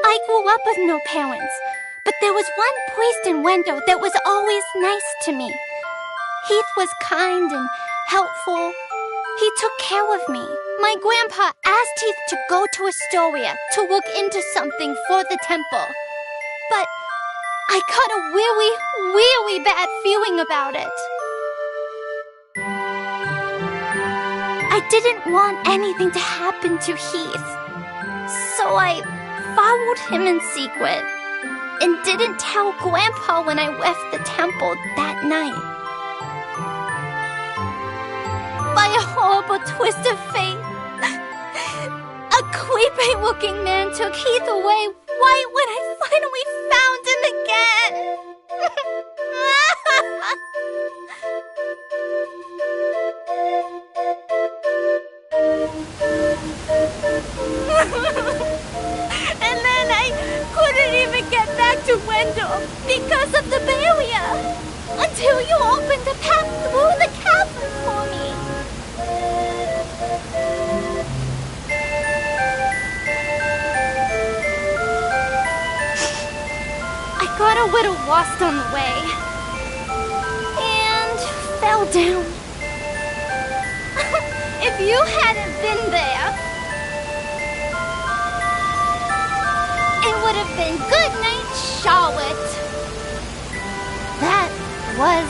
I grew up with no parents, but there was one priest in Wendell that was always nice to me. Heath was kind and helpful. He took care of me. My grandpa asked Heath to go to Astoria to look into something for the temple. But I got a really, really bad feeling about it. I didn't want anything to happen to Heath. So I followed him in secret and didn't tell Grandpa when I left the temple that night. By a horrible twist of fate, a creepy-looking man took Heath away right when I finally found him again. And then I couldn't even get back to Wendell because of the barrier until you opened a path through the cavern for me. I got a little lost on the way and fell down. If you hadn't been there, it would have been good night, Charlotte. That was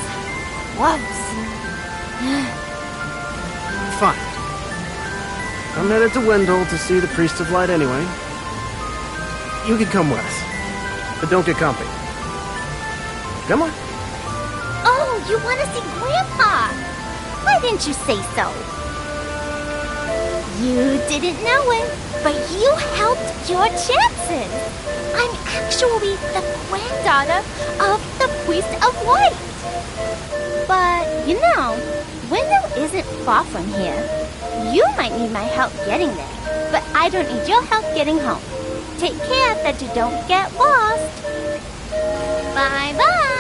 close. Fine. I'm headed to Wendell to see the Priest of Light anyway. You can come with us, but don't get comfy. Come on. Oh, you want to see Grandpa? Why didn't you say so? You didn't know it, but you helped your chances. I'm actually the granddaughter of the Priest of Light. But, you know, Wendell isn't far from here. You might need my help getting there, but I don't need your help getting home. Take care that you don't get lost. Bye-bye.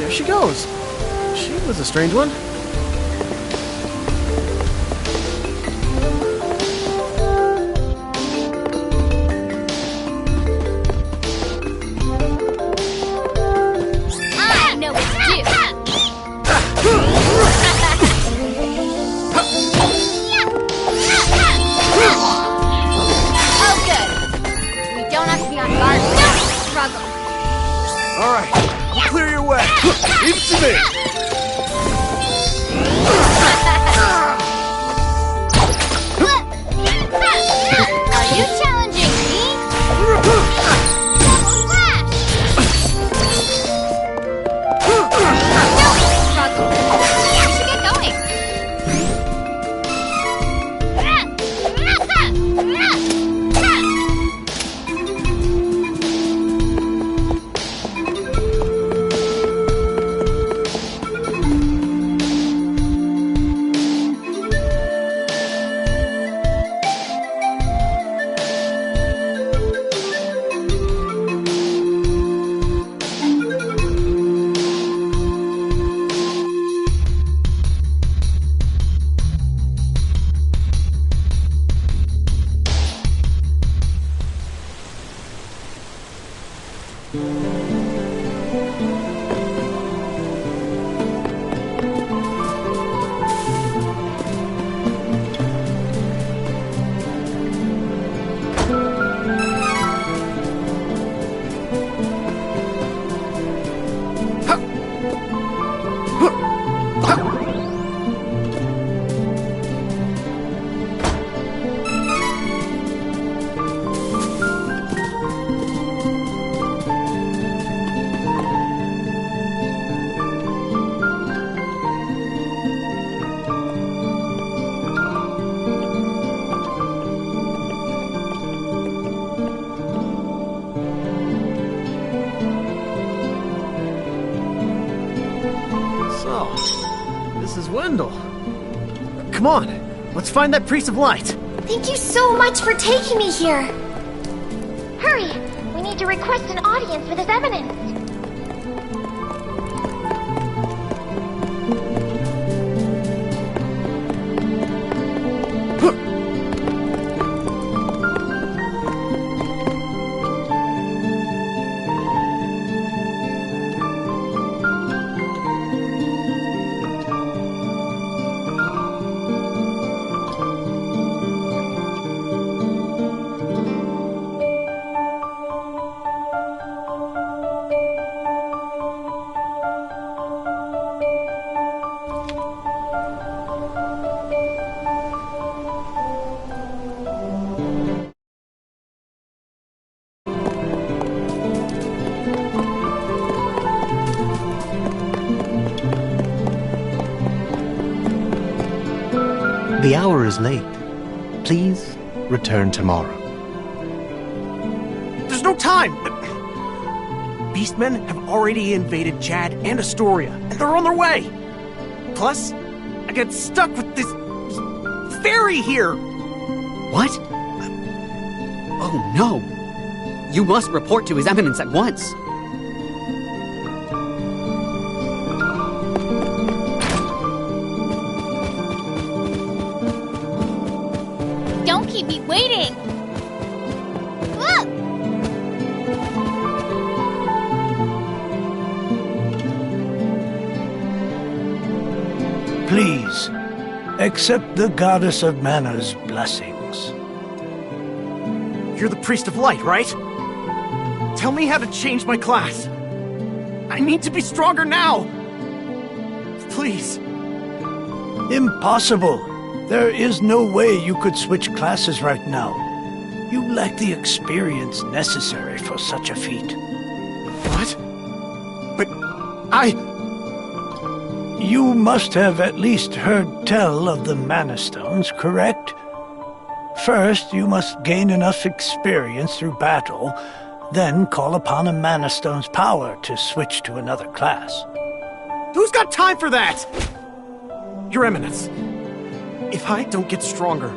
There she goes. She was a strange one. I know what to do. Oh, good. We don't have to be on guard. Don't struggle. All right, I'll clear your way. Leave it to me. Are you challenging me? Double slash! Don't struggle. We should get going. So, this is Wendell. Come on, let's find that Priest of Light. Thank you so much for taking me here. Hurry! We need to request an audience with his eminence. The hour is late. Please return tomorrow. There's no time! Beastmen have already invaded Chad and Astoria, and they're on their way! Plus, I got stuck with this fairy here! What? Oh no! You must report to His Eminence at once! Don't keep me waiting! Look! Please, accept the Goddess of Mana's blessings. You're the Priest of Light, right? Tell me how to change my class. I need to be stronger now! Please. Impossible. There is no way you could switch classes right now. You lack the experience necessary for such a feat. What? But I... You must have at least heard tell of the Mana Stones, correct? First, you must gain enough experience through battle, then call upon a Mana Stone's power to switch to another class. Who's got time for that? Your Eminence, if I don't get stronger,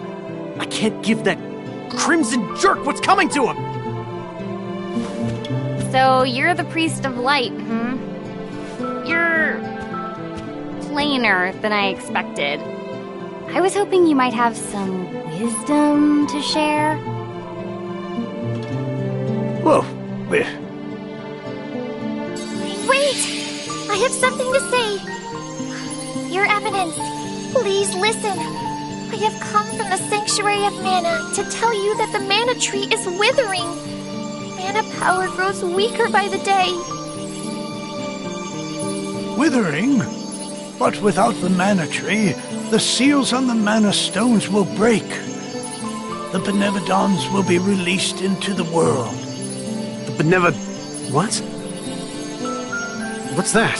I can't give that crimson jerk what's coming to him! So you're the Priest of Light, You're plainer than I expected. I was hoping you might have some wisdom to share. Whoa, Wait! I have something to say. Your Eminence, please listen. I have come from the Sanctuary of Mana to tell you that the mana tree is withering. Mana power grows weaker by the day. withering? But without the mana tree, the seals on the mana stones will break. The Benevodons will be released into the world. The what? What's that?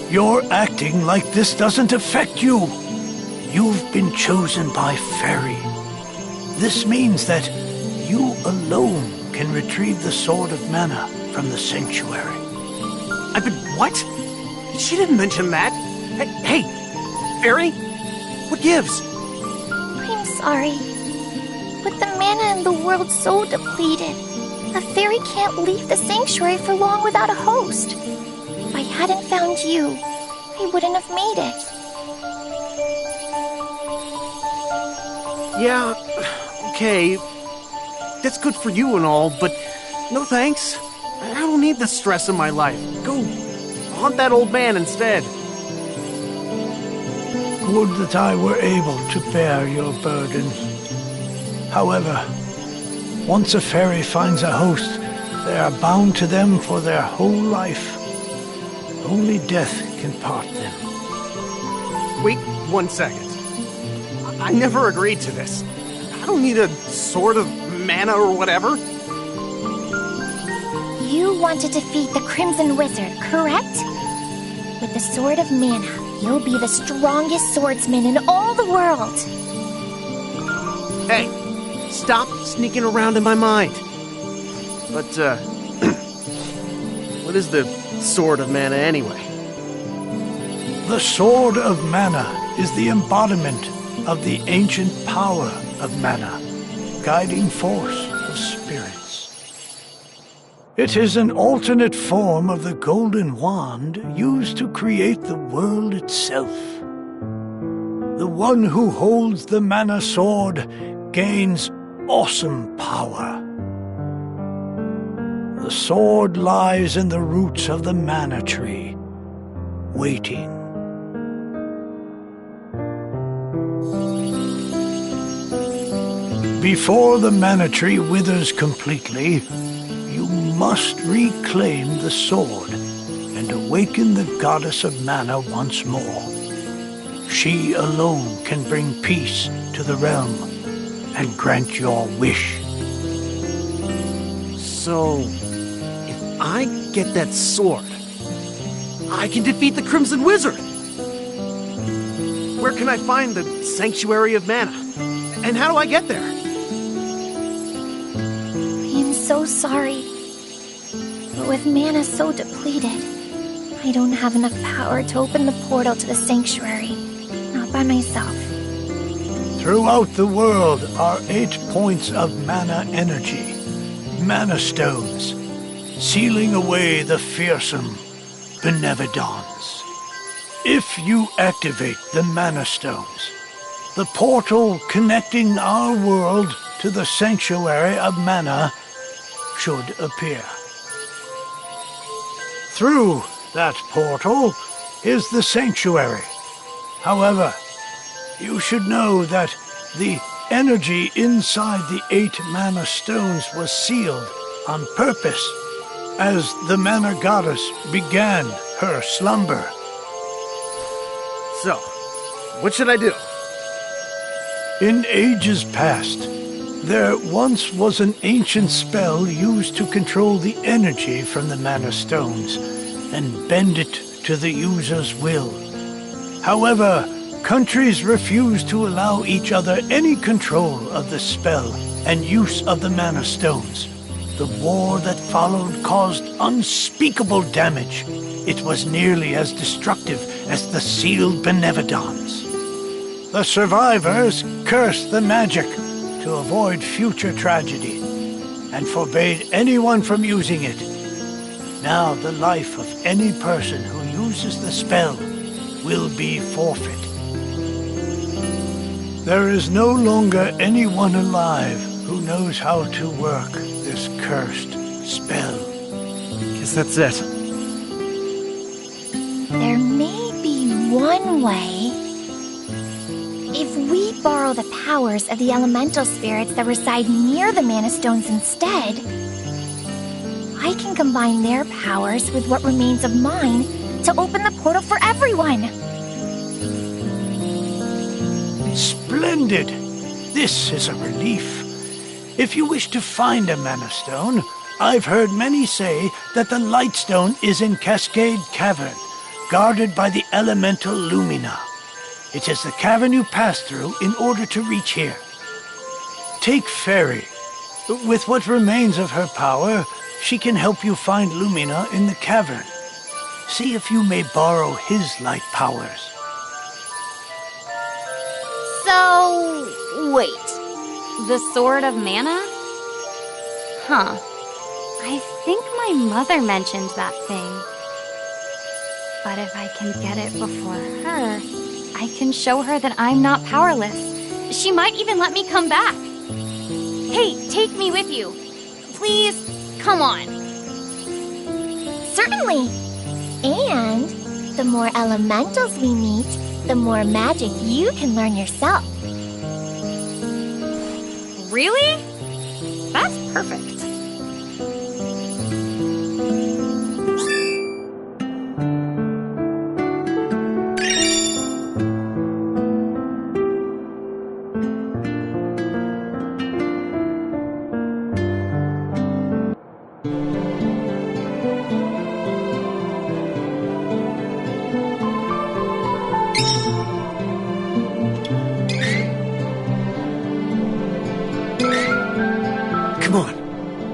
You're acting like this doesn't affect you. You've been chosen by Fairy. This means that you alone can retrieve the Sword of Mana from the Sanctuary. I've been what? She didn't mention that. Hey, Fairy? What gives? I'm sorry. With the mana in the world so depleted, a fairy can't leave the sanctuary for long without a host. If I hadn't found you, I wouldn't have made it. Yeah, okay. That's good for you and all, but no thanks. I don't need the stress in my life. Go haunt that old man instead. Would that I were able to bear your burden. However, once a fairy finds a host, they are bound to them for their whole life. Only death can part them. Wait 1 second. I never agreed to this. I don't need a sword of mana or whatever. You want to defeat the Crimson Wizard, correct? With the Sword of Mana, you'll be the strongest swordsman in all the world. Hey, stop sneaking around in my mind. But, what is the Sword of Mana anyway? The Sword of Mana is the embodiment of the ancient power of mana, guiding force of spirits. It is an alternate form of the golden wand used to create the world itself. The one who holds the mana sword gains awesome power. The sword lies in the roots of the mana tree, waiting. Before the mana tree withers completely, you must reclaim the sword and awaken the goddess of mana once more. She alone can bring peace to the realm and grant your wish. So, if I get that sword, I can defeat the Crimson Wizard! Where can I find the Sanctuary of Mana? And how do I get there? I am so sorry. But with mana so depleted, I don't have enough power to open the portal to the sanctuary. Not by myself. Throughout the world are 8 points of mana energy, mana stones, sealing away the fearsome Benevodons. If you activate the mana stones, the portal connecting our world to the Sanctuary of Mana should appear. Through that portal is the Sanctuary. However, you should know that the energy inside the 8 mana stones was sealed on purpose as the mana goddess began her slumber. So, what should I do? In ages past, there once was an ancient spell used to control the energy from the mana stones and bend it to the user's will. However, countries refused to allow each other any control of the spell and use of the mana stones. The war that followed caused unspeakable damage. It was nearly as destructive as the sealed Benevodons. The survivors cursed the magic to avoid future tragedy and forbade anyone from using it. Now the life of any person who uses the spell will be forfeit. There is no longer anyone alive who knows how to work this cursed spell. Guess that's it. There may be one way. If we borrow the powers of the elemental spirits that reside near the Mana Stones instead, I can combine their powers with what remains of mine to open the portal for everyone. Splendid! This is a relief. If you wish to find a Mana Stone, I've heard many say that the Lightstone is in Cascade Cavern, guarded by the elemental Lumina. It is the cavern you pass through in order to reach here. Take Fairy. With what remains of her power, she can help you find Lumina in the cavern. See if you may borrow his light powers. So, wait. The Sword of Mana? Huh. I think my mother mentioned that thing. But if I can get it before her, I can show her that I'm not powerless. She might even let me come back. Hey, take me with you. Please, come on. Certainly. And the more elementals we meet, the more magic you can learn yourself. Really? That's perfect.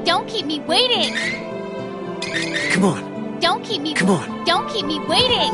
Don't keep me waiting! Come on. Don't keep me... Come on. Don't keep me waiting!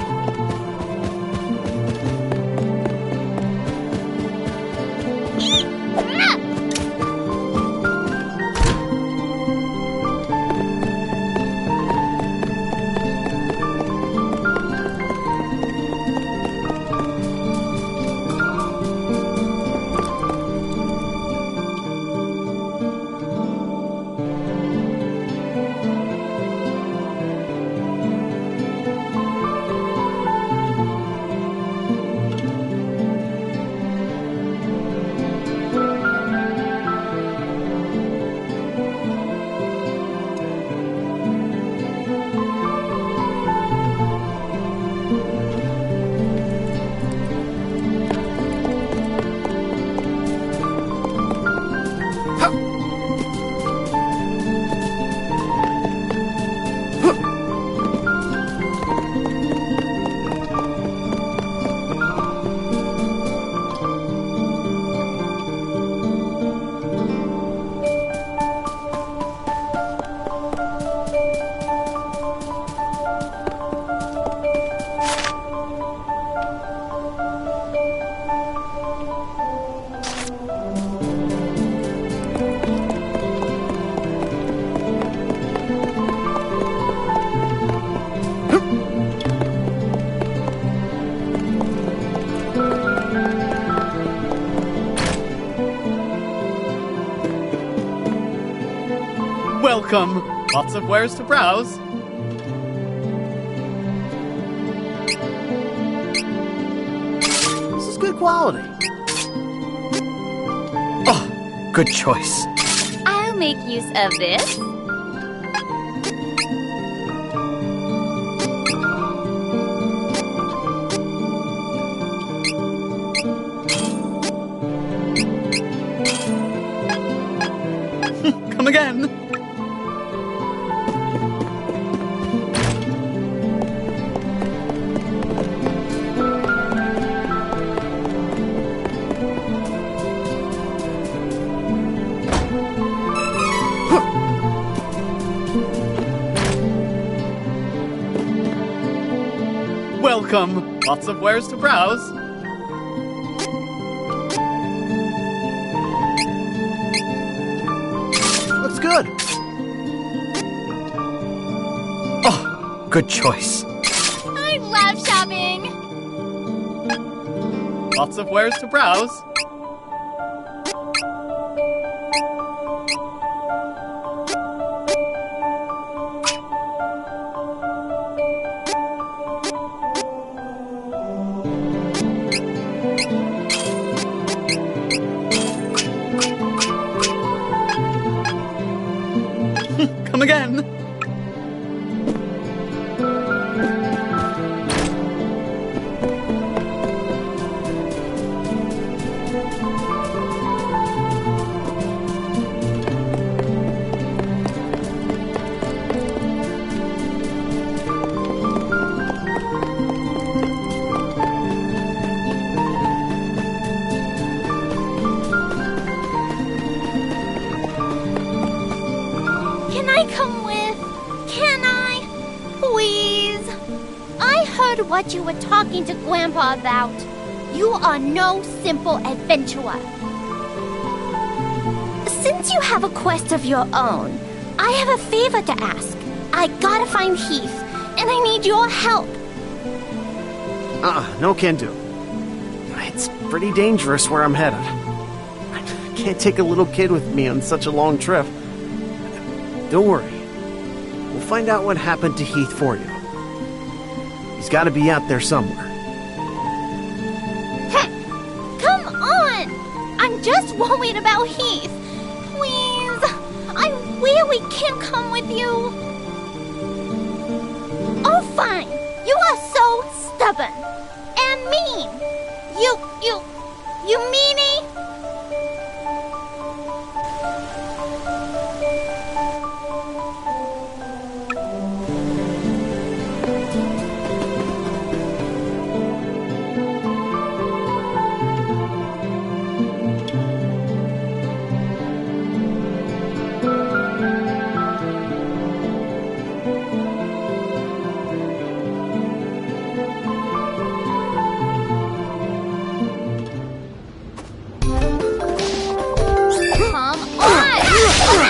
Welcome. Lots of wares to browse. This is good quality. Oh, good choice. I'll make use of this. Come again. Welcome. Lots of wares to browse. Looks good. Good choice. I love shopping. Lots of wares to browse. Come again. Can I come with? Can I? Please? I heard what you were talking to Grandpa about. You are no simple adventurer. Since you have a quest of your own, I have a favor to ask. I gotta find Heath, and I need your help. No can do. It's pretty dangerous where I'm headed. I can't take a little kid with me on such a long trip. Don't worry. We'll find out what happened to Heath for you. He's got to be out there somewhere. Come on! I'm just worried about Heath. Please, I really can't come with you. Oh, fine. You are so stubborn and mean. You meanie.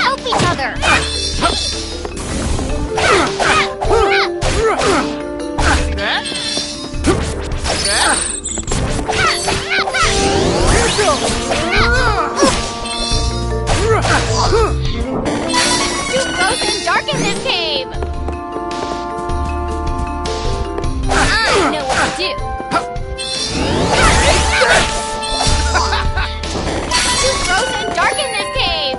Help each other. Too close and dark in this cave. I know what to do. Too close and dark in this cave.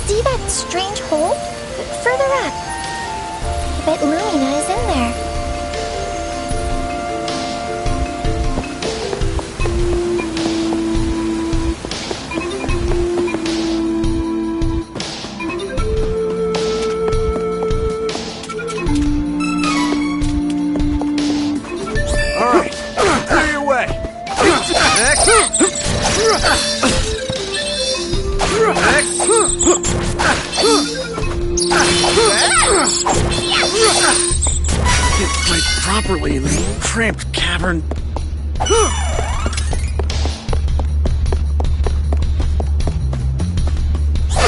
See that strange hole? Further up. I bet Lumina is in there. All right, clear your way. Next. cramped cavern. Out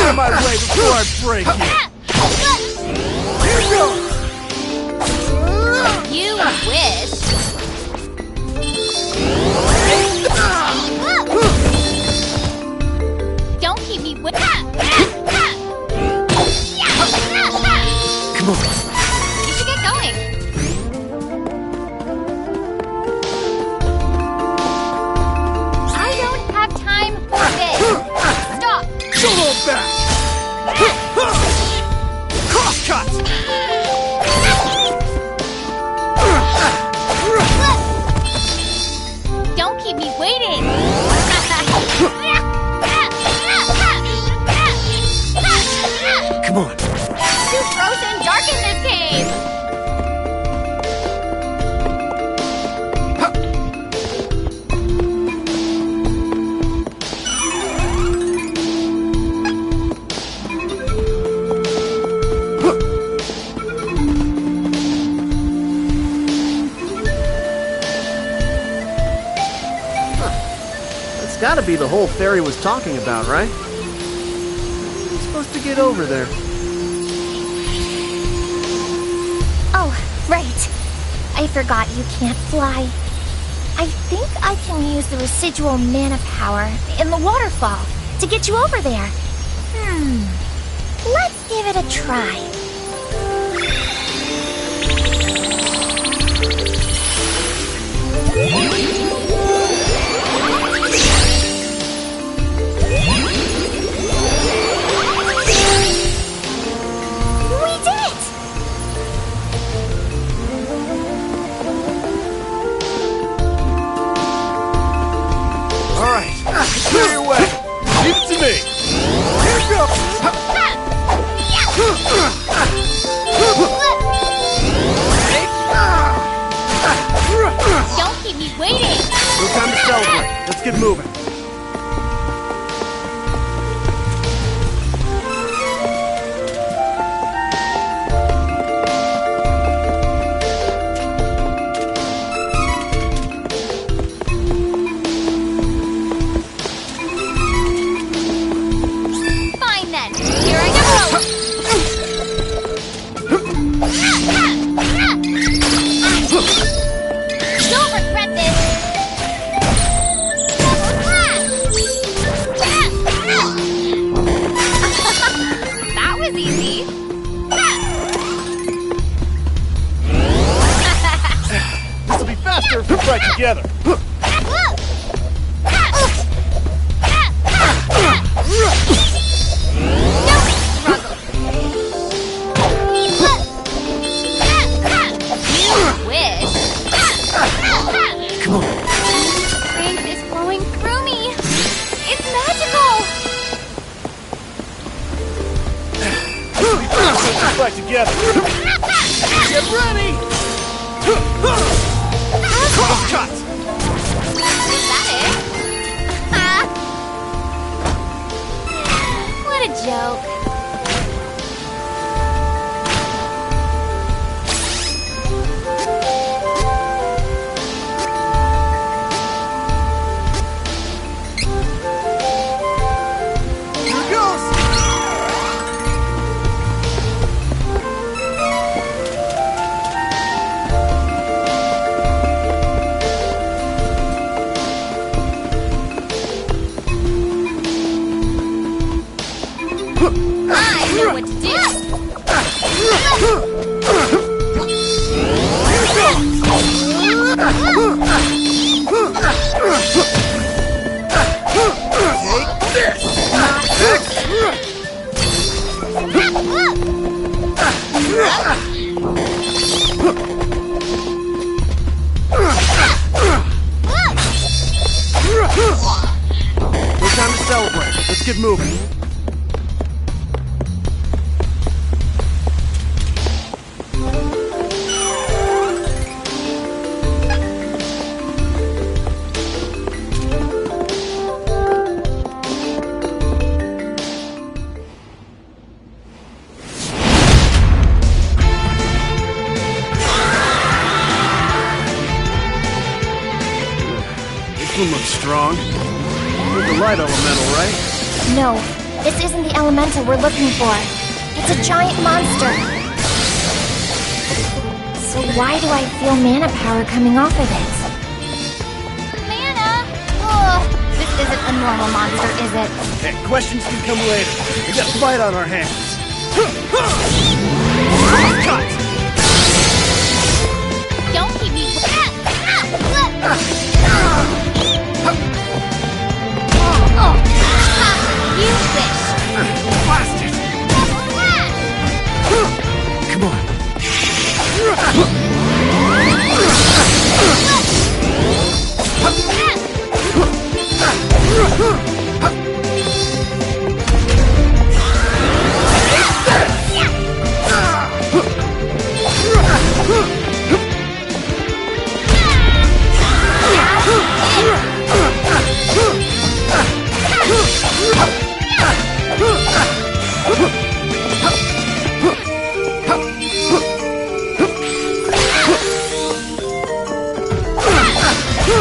of my way before I break you! Here goes! You wish. Don't keep me with that. Come on. You should get going. I don't have time for this. Stop. Don't hold back! Cross cut! Don't keep me waiting. Come on. Too frozen dark in this cave. That's gotta be the hole Fairy was talking about, right? We're supposed to get over there. Oh, right. I forgot you can't fly. I think I can use the residual mana power in the waterfall to get you over there. Let's give it a try. We did it! All right, clear your way. Leave it to me. Here we go. Don't keep me waiting. No time to celebrate. Let's get moving. Fine then. Here I go. Don't regret this. That was easy. This'll be faster if we fight together. Wish. Come on. Strength is flowing through me. It's magical. This'll be faster if we fight together. Get ready! Cross cut! Is that it? What a joke. Here it goes! I know what to do. No time to celebrate. Let's get moving. one looks strong. With the light elemental, right? No, this isn't the elemental we're looking for. It's a giant monster. So why do I feel mana power coming off of it? Mana? Ugh, this isn't a normal monster, is it? Hey, questions can come later. We got a fight on our hands. Cut! Don't keep me... You wish. Blast it! Come on.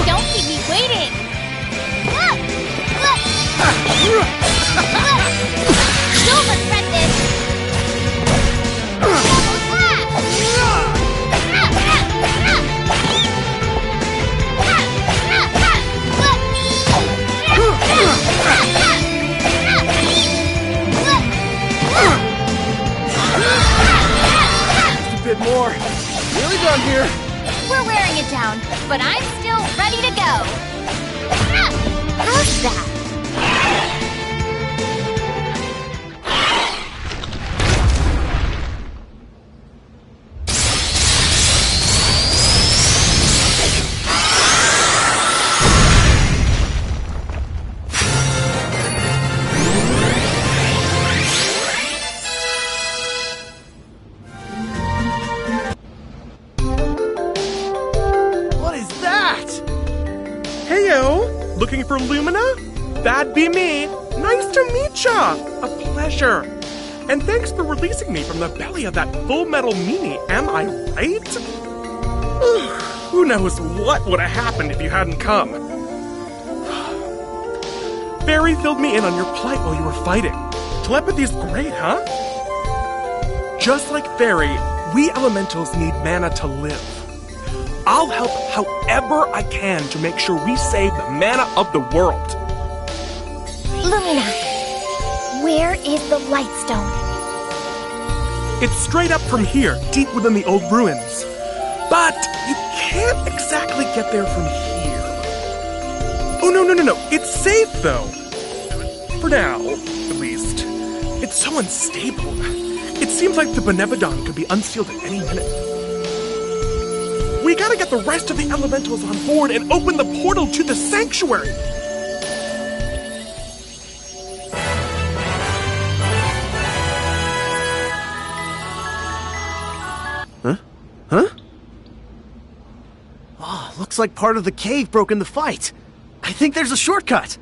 Don't keep me waiting. Don't regret this. Just a bit more. Really done here. We're wearing it down, but I'm still ready to go. How's that? What is that? Heyo! Looking for Lumina? That'd be me. Nice to meet ya! A pleasure. And thanks for releasing me from the belly of that full metal meanie, am I right? Who knows what would have happened if you hadn't come. Fairy filled me in on your plight while you were fighting. Telepathy's great, huh? Just like Fairy, we elementals need mana to live. I'll help however I can to make sure we save the mana of the world. Lumina, where is the Lightstone? It's straight up from here, deep within the old ruins. But you can't exactly get there from here. Oh, no. It's safe, though. For now, at least. It's so unstable. It seems like the Benevodon could be unsealed at any minute. We gotta get the rest of the elementals on board and open the portal to the sanctuary! Huh? Oh, looks like part of the cave broke in the fight. I think there's a shortcut.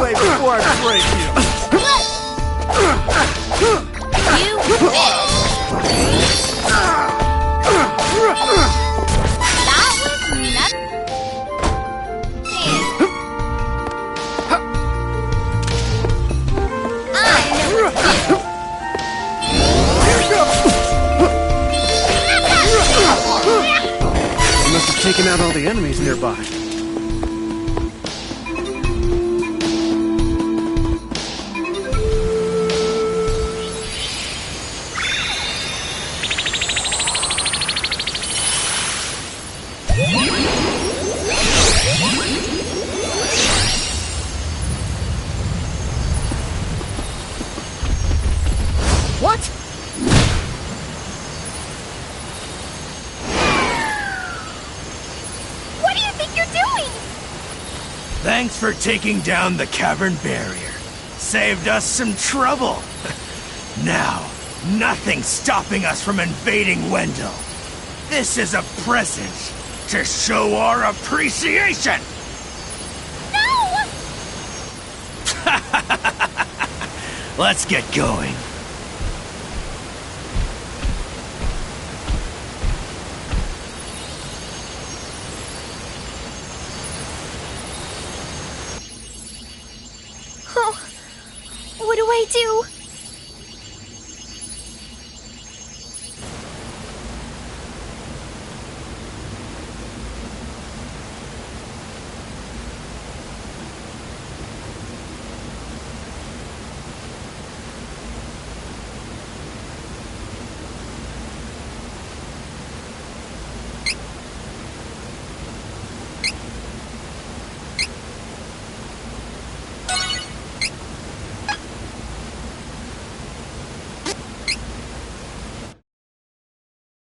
away before I break you! You win! That was nothing. I know what to do. You must have taken out all the enemies nearby. What? What do you think you're doing? Thanks for taking down the cavern barrier. Saved us some trouble. Now, nothing's stopping us from invading Wendell. This is a present to show our appreciation. No! Let's get going. Oh, what do I do?